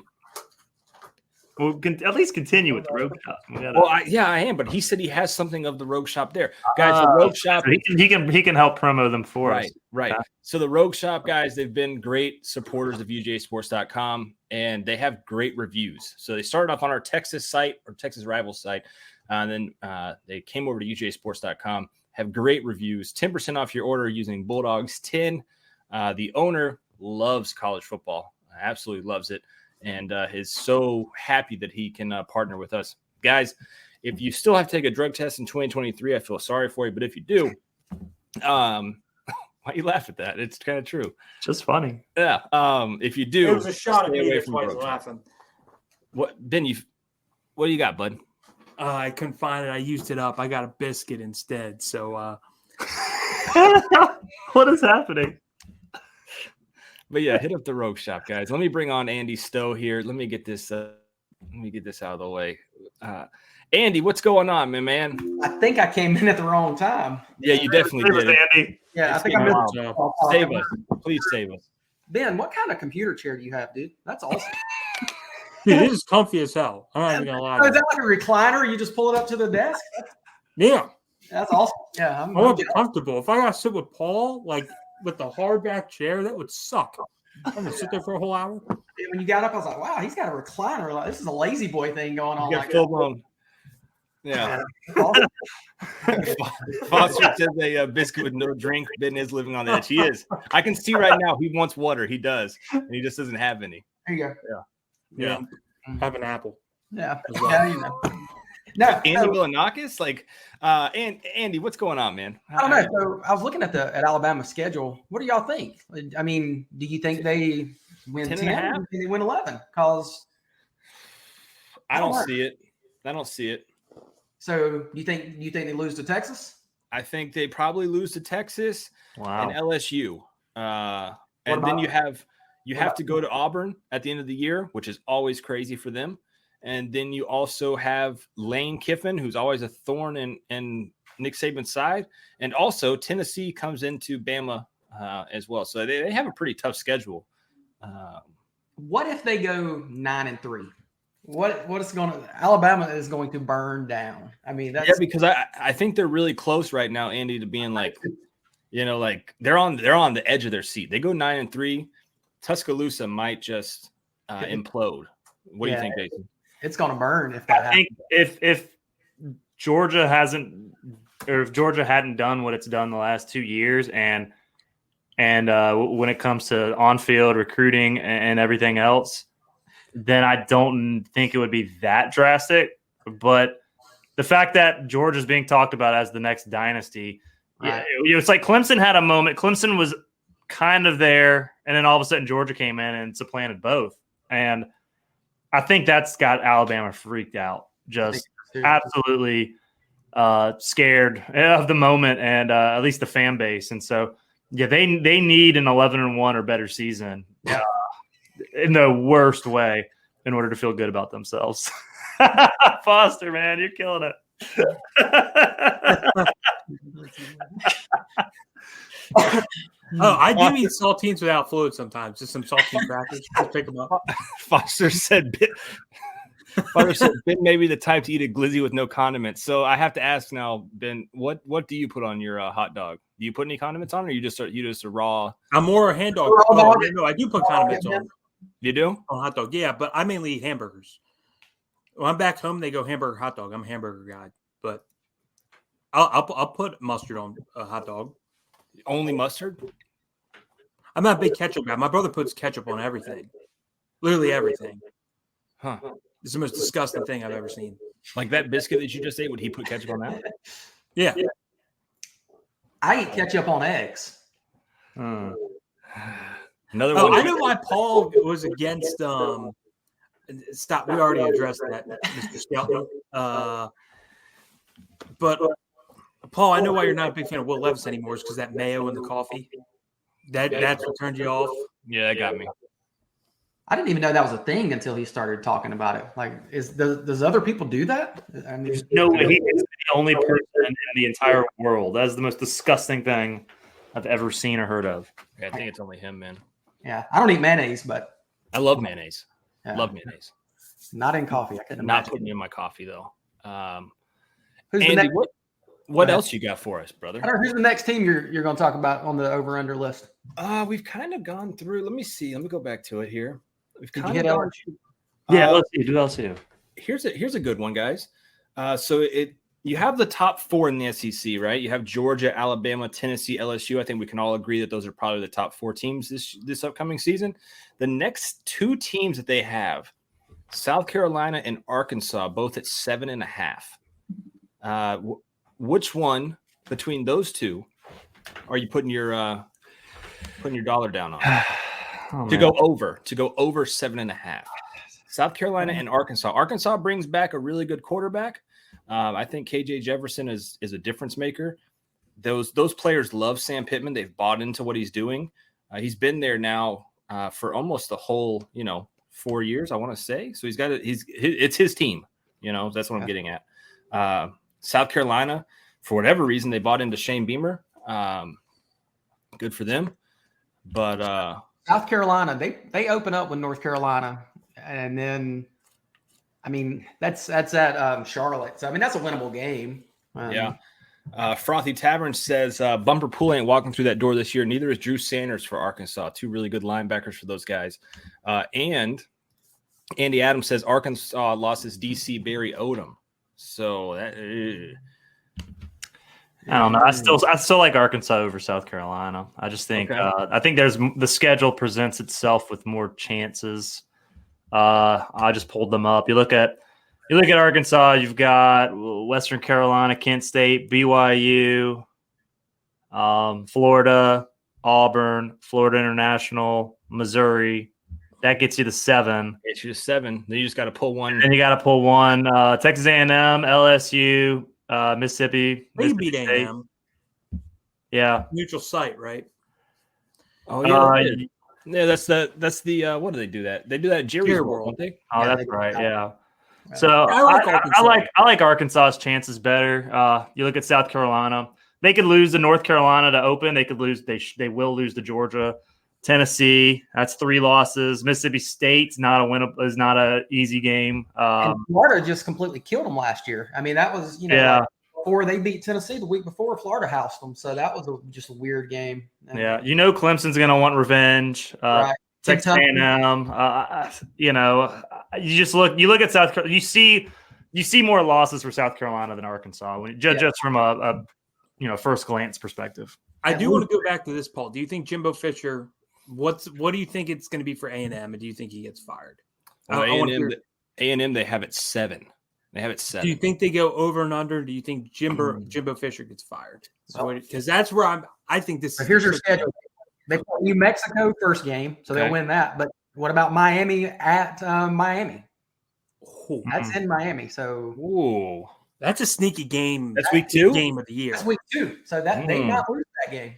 S3: We'll at least continue with the Rogue Shop.
S1: I am, but he said he has something of the Rogue Shop there, guys. The Rogue Shop,
S3: he can help promo them for us.
S1: Right. So the Rogue Shop, guys, they've been great supporters of UGAsports.com, and they have great reviews. So they started off on our Texas site or Texas Rivals site, and then they came over to UGAsports.com. Have great reviews. 10% off your order using Bulldogs 10. The owner loves college football, absolutely loves it. And is so happy that he can partner with us. Guys, if you still have to take a drug test in 2023, I feel sorry for you. But if you do, why you laugh at that? It's kind of true.
S3: Just funny.
S1: Yeah. If you do,
S2: it was a shot at me. That's why I was laughing.
S1: What, Ben, what do you got, bud?
S2: I couldn't find it. I used it up. I got a biscuit instead. So
S3: what is happening?
S1: But yeah, hit up the Rogue Shop, guys. Let me bring on Andy Stowe here. Let me get this out of the way. Andy, what's going on, man?
S4: I think I came in at the wrong time.
S1: Yeah, you definitely did.
S3: Andy.
S4: Yeah, I think I missed
S1: it. Save us. Please save us.
S4: Ben, what kind of computer chair do you have, dude? That's awesome.
S2: Dude, this is comfy as hell. I'm not even going to lie.
S4: Oh, is that like a recliner? You just pull it up to the desk?
S2: Yeah.
S4: That's awesome. Yeah,
S2: I want to be comfortable. If I got to sit with Paul, like, with the hardback chair, that would suck. I'm gonna sit there for a whole hour.
S4: When you got up, I was like, "Wow, he's got a recliner. Like, this is a lazy boy thing going on." Like
S1: full blown. Yeah. Foster says a biscuit with no drink. Ben is living on the edge. He is. I can see right now. He wants water. He does, and he just doesn't have any.
S4: There you
S1: go.
S2: Yeah. Have an apple.
S4: Yeah.
S2: Well.
S4: Yeah, you know. No,
S1: Andy Villanakis, and Andy, what's going on, man?
S4: I don't know. So I was looking at Alabama's schedule. What do y'all think? I mean, do you think they win 10? Do you think they win 11? Because
S1: I don't see it. So
S4: you think they lose to Texas?
S1: I think they probably lose to Texas and LSU. And then you have to go to Auburn at the end of the year, which is always crazy for them. And then you also have Lane Kiffin, who's always a thorn in Nick Saban's side. And also Tennessee comes into Bama as well. So they have a pretty tough schedule.
S4: What if they go 9-3? Alabama is going to burn down. I mean,
S1: because I think they're really close right now, Andy, to being like they're on the edge of their seat. They go 9-3. Tuscaloosa might just implode. What do you think, Jason?
S4: it's going to burn if that happens.
S3: I think if Georgia hadn't done what it's done the last 2 years, and when it comes to on-field recruiting and everything else, then I don't think it would be that drastic. But the fact that Georgia's being talked about as the next dynasty, right. It's like Clemson had a moment. Clemson was kind of there, and then all of a sudden Georgia came in and supplanted both. And I think that's got Alabama freaked out, just absolutely scared of the moment, and at least the fan base. And so, they need an 11-1 or better season in the worst way in order to feel good about themselves. Foster, man, you're killing it.
S2: I do eat saltines without fluid sometimes. Just some saltine crackers. Just pick them up.
S1: Foster said Ben may be the type to eat a glizzy with no condiments. So I have to ask now, Ben, what do you put on your hot dog? Do you put any condiments on, or you just a raw?
S2: I'm more a hand dog. No, I do put condiments on.
S1: You do?
S2: On hot dog, yeah, but I mainly eat hamburgers. When I'm back home, they go hamburger, hot dog. I'm a hamburger guy, but I'll put mustard on a hot dog.
S1: Only mustard?
S2: I'm not a big ketchup guy. My brother puts ketchup on everything. Literally everything.
S1: Huh.
S2: It's the most disgusting thing I've ever seen.
S1: Like that biscuit that you just ate, would he put ketchup on that?
S2: Yeah.
S4: I eat ketchup on eggs.
S1: Another
S2: one.
S1: I
S2: know why Paul was against stop. We already addressed that, Mr. Skelton. But Paul, I know why you're not a big fan of Will Levis anymore, is because that mayo in the coffee. That's what turned you off.
S1: Yeah, that got me.
S4: I didn't even know that was a thing until he started talking about it. Like, does other people do that? I mean,
S3: there's no way. He's the only person in the entire world. That is the most disgusting thing I've ever seen or heard of.
S1: Yeah, I think it's only him, man.
S4: Yeah, I don't eat mayonnaise, but
S1: I love mayonnaise.
S4: Yeah.
S1: Love mayonnaise.
S4: Not in coffee. I couldn't
S1: not
S4: imagine.
S1: putting it in my coffee though.
S4: Who's
S1: Andy,
S4: the next?
S1: What else you got for us, brother?
S4: I don't know, who's the next team you're going to talk about on the over/under list?
S1: We've kind of gone through. Let me see. Let me go back to it here. We've
S4: Did
S1: kind
S4: you
S1: of
S4: hit
S1: gone.
S3: Yeah, let's see. Do LSU.
S1: Here's a good one, guys. So you have the top four in the SEC, right? You have Georgia, Alabama, Tennessee, LSU. I think we can all agree that those are probably the top four teams this upcoming season. The next two teams that they have, South Carolina and Arkansas, both at 7.5. Which one between those two are you putting your dollar down on to go over 7.5? South Carolina and Arkansas. Arkansas brings back a really good quarterback. I think KJ Jefferson is a difference maker. Those players love Sam Pittman. They've bought into what he's doing. He's been there now for almost the whole 4 years, I want to say. So it's his team. That's what I'm getting at. South Carolina, for whatever reason, they bought into Shane Beamer. Good for them. But
S4: South Carolina, they open up with North Carolina, and then that's at Charlotte. So that's a winnable game.
S1: Yeah. Frothy Tavern says Bumper Pool ain't walking through that door this year. Neither is Drew Sanders for Arkansas. Two really good linebackers for those guys. And Andy Adams says Arkansas lost his DC Barry Odom. So that
S3: I don't know. I still like Arkansas over South Carolina. I just think I think the schedule presents itself with more chances. I just pulled them up. You look at Arkansas. You've got Western Carolina, Kent State, BYU, Florida, Auburn, Florida International, Missouri. That gets you to 7.
S1: Gets you to 7. Then you just got to pull one.
S3: And you got to pull one. Texas A&M, LSU, Mississippi.
S2: They beat A&M.
S3: Yeah.
S2: Neutral site, right?
S1: Oh yeah. Yeah, that's the what do they do that? They do that at Jerry's World, don't they?
S3: Oh, that's right. Yeah. So I like Arkansas's chances better. You look at South Carolina; they could lose to North Carolina to open. They could lose. They will lose to Georgia, Tennessee. That's 3 losses. Mississippi State's not a win. Is not a easy game.
S4: And Florida just completely killed them last year. That was before they beat Tennessee the week before. Florida housed them, so that was just a weird game.
S3: Yeah, Clemson's going to want revenge.
S4: Right.
S3: Texas A&M. You look at South Carolina. You see more losses for South Carolina than Arkansas, just from a first glance perspective.
S2: I do want to go back to this, Paul. Do you think Jimbo Fisher? What do you think it's going to be for A&M, and do you think he gets fired?
S1: Well, A&M, they have it 7. They have it 7.
S2: Do you think they go over and under? Do you think Jimbo Fisher gets fired? Because that's where I think this.
S4: Here's your schedule. They play New Mexico first game, so they'll win that. But what about Miami at Miami? That's in Miami. So
S2: that's a sneaky game.
S1: That's week 2
S2: game of the year.
S4: That's week 2. So that they not lose that game.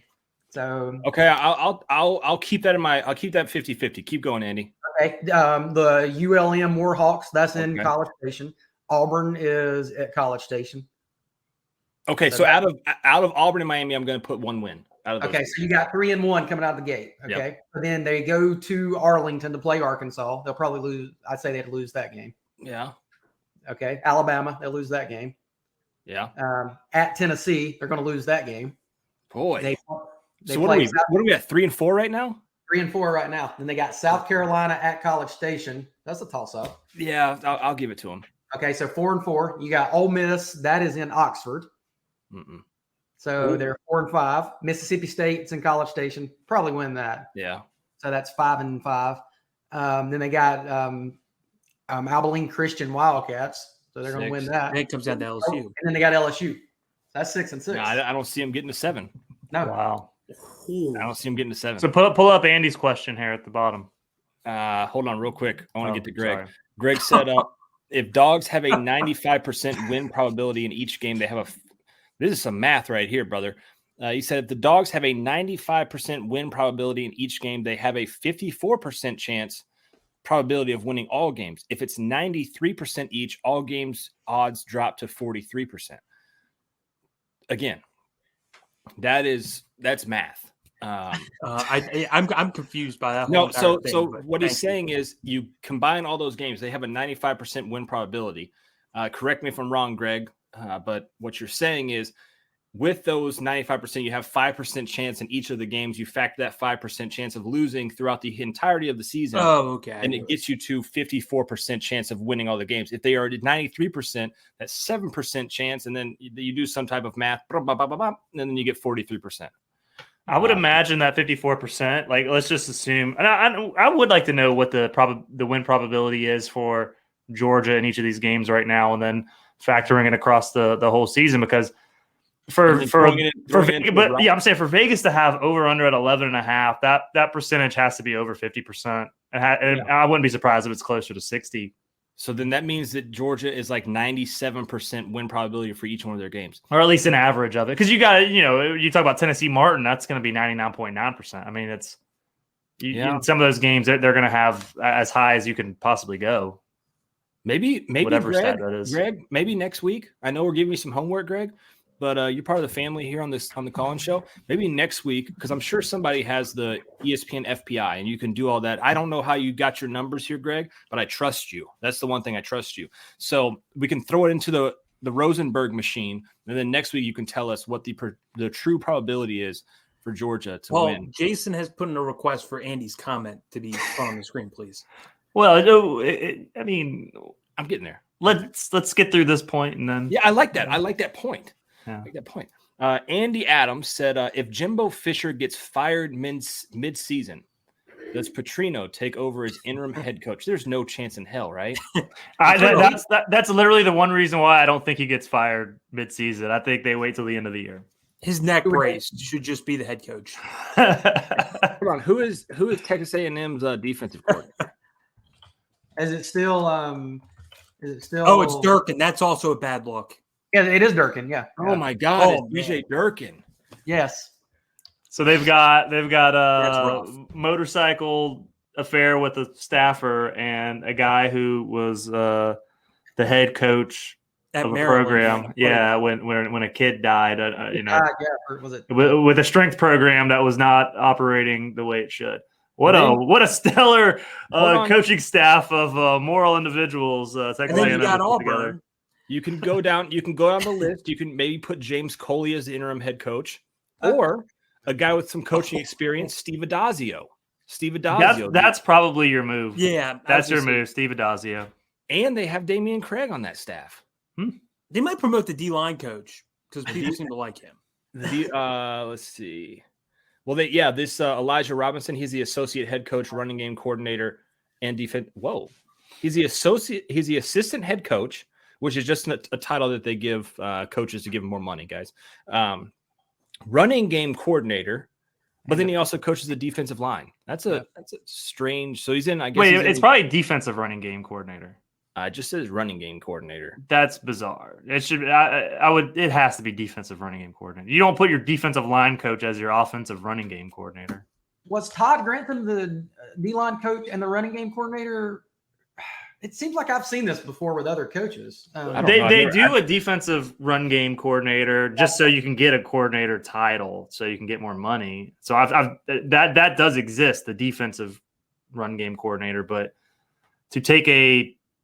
S4: So
S1: okay, I'll keep that in my. I'll keep that 50-50. Keep going, Andy.
S4: Okay, the ULM Warhawks. That's in College Station. Auburn is at College Station.
S1: Okay, so out of Auburn and Miami, I'm going to put 1 win.
S4: Okay, so you got 3-1 coming out of the gate. Okay, but then they go to Arlington to play Arkansas. They'll probably lose. I'd say they'd lose that game.
S1: Yeah.
S4: Okay, Alabama, they'll lose that game.
S1: Yeah.
S4: At Tennessee, they're going to lose that game.
S1: Boy.
S4: They
S1: so what are we at? 3-4 right now?
S4: 3-4 right now. Then they got South Carolina at College Station. That's a toss-up.
S1: Yeah, I'll give it to them.
S4: Okay, so 4-4. You got Ole Miss. That is in Oxford. So they're 4-5. Mississippi State's in College Station. Probably win that.
S1: Yeah.
S4: So that's 5-5. Then they got Abilene Christian Wildcats. So they're going to win that.
S2: And it comes down to LSU.
S4: And then they got LSU. That's 6-6.
S1: No, I don't see them getting to 7.
S4: No.
S3: Wow.
S1: I don't see them getting to 7.
S3: So pull up Andy's question here at the bottom.
S1: Hold on real quick. I want to get to Greg.
S3: Sorry.
S1: Greg said, if Dawgs have a 95% win probability in each game, they have this is some math right here, brother. He said if the Dawgs have a 95% win probability in each game, they have a 54% chance probability of winning all games. If it's 93% each, all games odds drop to 43%. Again, that's math.
S2: I'm confused by that.
S1: No, so what he's saying is you combine all those games, they have a 95% win probability. Correct me if I'm wrong, Greg, but what you're saying is with those 95%, you have 5% chance in each of the games. You factor that 5% chance of losing throughout the entirety of the season.
S2: Oh, okay.
S1: And it gets you to 54% chance of winning all the games. If they are at 93%, that's 7% chance, and then you do some type of math, and then you get 43%.
S3: I would imagine that 54%. Like, let's just assume, and I would like to know what the win probability is for Georgia in each of these games right now, and then factoring it across the whole season, because I'm saying for Vegas to have over under at 11.5, that percentage has to be over 50%, and I wouldn't be surprised if it's closer to 60.
S1: So then that means that Georgia is like 97% win probability for each one of their games,
S3: or at least an average of it. Because you got, you talk about Tennessee Martin, that's going to be 99.9%. I mean, it's in some of those games they're going to have as high as you can possibly go.
S1: Maybe
S3: whatever
S1: Greg,
S3: stat that is.
S1: Greg, maybe next week. I know we're giving you some homework, Greg, but you're part of the family here on the call-in show. Maybe next week, because I'm sure somebody has the ESPN FPI and you can do all that. I don't know how you got your numbers here, Greg, but I trust you. That's the one thing, I trust you. So we can throw it into the Rosenberg machine, and then next week you can tell us what the true probability is for Georgia to win.
S2: Jason has put in a request for Andy's comment to be put on the screen, please.
S3: Well, I mean,
S1: I'm getting there.
S3: Let's get through this point, and then
S1: I like that. I like that point.
S3: Yeah.
S1: I like that point. Andy Adams said, if Jimbo Fisher gets fired mid-season, does Petrino take over as interim head coach? There's no chance in hell, right?
S3: That's literally the one reason why I don't think he gets fired mid-season. I think they wait till the end of the year.
S2: His neck brace should just be the head coach.
S1: Hold on, who is Texas A&M's defensive coordinator?
S4: Is it still?
S2: Oh, it's Durkin. That's also a bad look.
S4: Yeah, it is Durkin. Yeah.
S1: Oh my God, it's BJ Durkin.
S4: Yes.
S3: So they've got a motorcycle affair with a staffer and a guy who was the head coach
S2: at
S3: of a
S2: Maryland,
S3: program. Yeah, when a kid died,
S4: was it
S3: with a strength program that was not operating the way it should. What a stellar coaching staff of moral individuals.
S2: And then you got Auburn.
S1: You can go down the list. You can maybe put James Coley as the interim head coach, or a guy with some coaching experience, Steve Adazio. Steve Adazio.
S3: That's probably your move.
S2: Yeah,
S3: that's your move, Steve Adazio.
S1: And they have Damian Craig on that staff.
S2: They might promote the D-line coach because people seem to like him.
S1: Let's see. Well, this Elijah Robinson, he's the associate head coach, running game coordinator, and defense. Whoa. He's the assistant head coach, which is just a title that they give coaches to give them more money, guys. Running game coordinator, but then he also coaches the defensive line. That's a strange. So he's in. I guess.
S3: Wait, it's probably defensive running game coordinator.
S1: It just says running game coordinator.
S3: That's bizarre. It should. It has to be defensive running game coordinator. You don't put your defensive line coach as your offensive running game coordinator.
S4: Was Todd Grantham the D-line coach and the running game coordinator? It seems like I've seen this before with other coages.
S3: They do a defensive run game coordinator just so you can get a coordinator title, so you can get more money. So that does exist, the defensive run game coordinator. But to take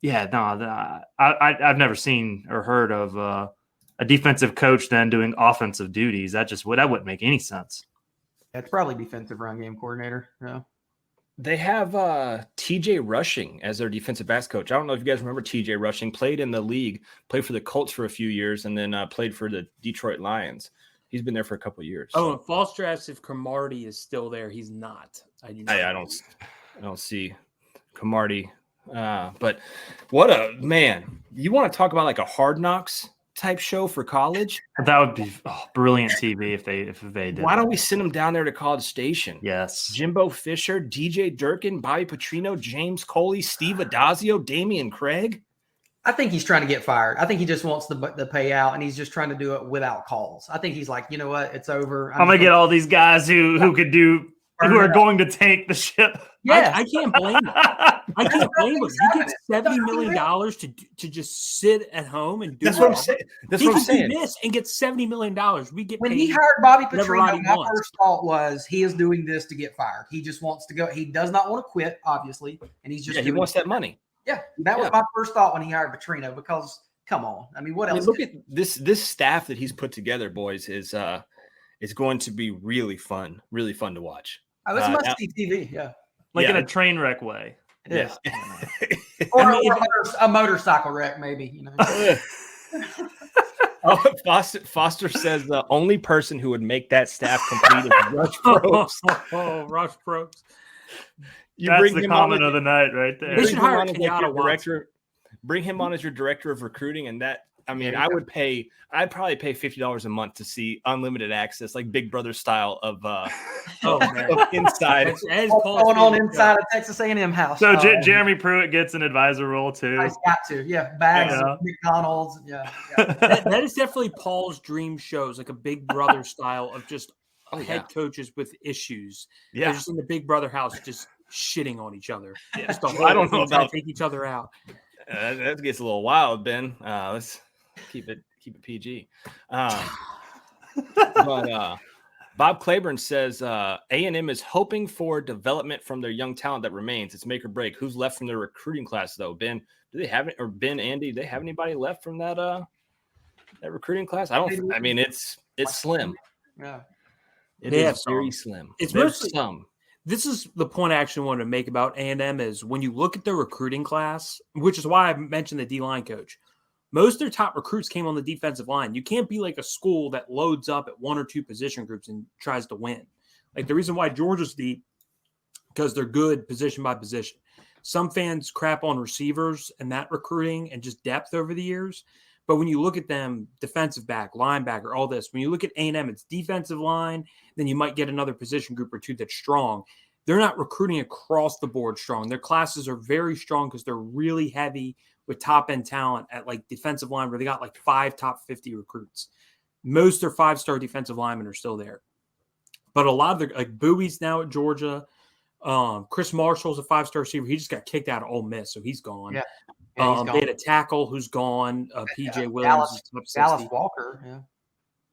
S3: I've never seen or heard of a defensive coach then doing offensive duties. That wouldn't make any sense.
S4: It's probably defensive run game coordinator. Yeah.
S1: They have TJ Rushing as their defensive backs coach. I don't know if you guys remember TJ Rushing. Played in the league, played for the Colts for a few years, and then played for the Detroit Lions. He's been there for a couple of years.
S2: Oh, and false drafts, if Cromartie is still there, he's not. I
S1: don't see Cromartie. But what a man. You want to talk about like a Hard Knocks type show for college?
S3: That would be brilliant TV if they did.
S1: Why don't we send them down there to College Station?
S3: Yes.
S1: Jimbo Fisher, DJ Durkin, Bobby Petrino, James Coley, Steve Adazio, Damian Craig.
S4: I think he's trying to get fired. I think he just wants the payout, and he's just trying to do it without calls. I think he's like, you know what? It's over.
S3: I'm going to get all these guys who are going to tank the ship.
S2: Yeah, I can't blame him. I can't blame him. He gets $70 million to just sit at home and do.
S1: That's what I'm saying. That's what I'm saying.
S2: This and get $70 million. We get
S4: when
S2: paid.
S4: He hired Bobby Petrino. My first thought was he is doing this to get fired. He just wants to go. He does not want to quit, obviously, and he's just.
S1: He wants that money.
S4: Yeah, that was my first thought when he hired Petrino. Because come on, I mean, what else?
S1: Look at this staff that he's put together, boys. Is going to be really fun to watch.
S4: Oh, it's must-see TV. Yeah.
S3: In a train wreck way.
S1: Yeah.
S4: Or a motorcycle wreck, maybe. You know.
S1: Foster says the only person who would make that staff complete is Rush Probst.
S2: Rush Probst.
S3: That's the comment of the night right there.
S2: They should hire Kenyatta Watson.
S1: Bring him on as your director of recruiting, and that. I mean, I'd probably pay $50 a month to see unlimited access, like Big Brother style of inside.
S4: Going on inside a Texas A&M house.
S3: So Jeremy Pruitt gets an advisor role too.
S4: He's got to, bags of McDonald's. Yeah.
S2: That is definitely Paul's dream shows, like a Big Brother style of just head coaches with issues. Yeah, they're just in the Big Brother house, just shitting on each other. Just I don't know about take each other out.
S1: That gets a little wild, Ben. Let's. Keep it PG. But Bob Claiborne says A&M is hoping for development from their young talent that remains. It's make or break. Who's left from their recruiting class though? Ben, do they have it? Or Ben, Andy, do they have anybody left from that recruiting class? I mean, it's slim.
S4: Yeah,
S1: it is very slim.
S2: It's mostly some. This is the point I actually wanted to make about A&M is when you look at their recruiting class, which is why I mentioned the D-line coach. Most of their top recruits came on the defensive line. You can't be like a school that loads up at one or two position groups and tries to win. Like the reason why Georgia's deep, because they're good position by position. Some fans crap on receivers and that recruiting and just depth over the years. But when you look at them, defensive back, linebacker, all this, when you look at A&M, it's defensive line, then you might get another position group or two that's strong. They're not recruiting across the board strong. Their classes are very strong because they're really heavy with top-end talent at like defensive line where they got like 5 top 50 recruits. Most of their 5-star defensive linemen are still there. But a lot of the like Bowie's now at Georgia. Chris Marshall's a 5-star receiver. He just got kicked out of Ole Miss, so he's gone.
S4: Yeah.
S2: They had a tackle who's gone. PJ Williams.
S4: Dallas Walker. Yeah.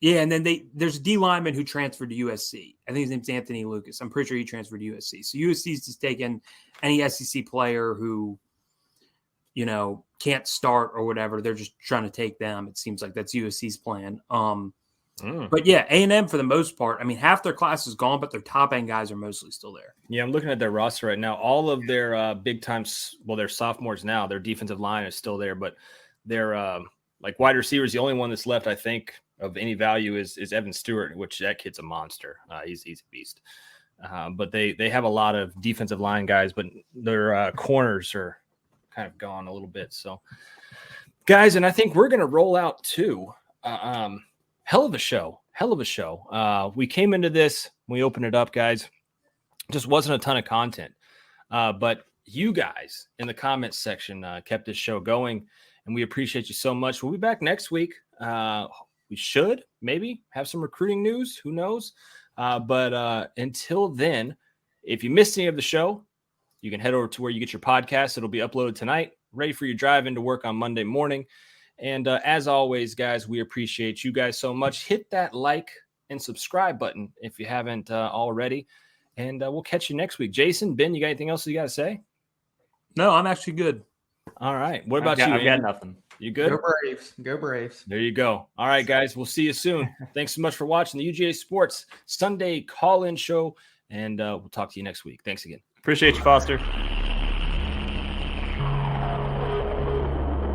S2: Yeah, and then there's a D lineman who transferred to USC. I think his name's Anthony Lucas. I'm pretty sure he transferred to USC. So USC's just taken any SEC player who, can't start or whatever. They're just trying to take them. It seems like that's USC's plan. But yeah, A&M for the most part, I mean, half their class is gone, but their top end guys are mostly still there.
S1: Yeah, I'm looking at their roster right now. All of their big times, well, they're sophomores now. Their defensive line is still there, but their like wide receivers, the only one that's left, I think, of any value is Evan Stewart, which that kid's a monster. He's a beast. But they have a lot of defensive line guys, but their corners are kind of gone a little bit. So, guys, and I think we're going to roll out too. Hell of a show. We came into this, we opened it up, guys. Just wasn't a ton of content. But you guys in the comments section kept this show going, and we appreciate you so much. We'll be back next week. We should maybe have some recruiting news. Who knows? But until then, if you missed any of the show, you can head over to where you get your podcast. It'll be uploaded tonight, ready for your drive into work on Monday morning. And as always, guys, we appreciate you guys so much. Hit that like and subscribe button if you haven't already. And we'll catch you next week. Jason, Ben, you got anything else you got to say?
S2: No, I'm actually good.
S1: All right. What about you?
S3: I've got nothing.
S1: You good?
S4: Go Braves. Go Braves.
S1: There you go. All right, guys. We'll see you soon. Thanks so much for watching the UGA Sports Sunday call-in show. And we'll talk to you next week. Thanks again.
S3: Appreciate you, Foster.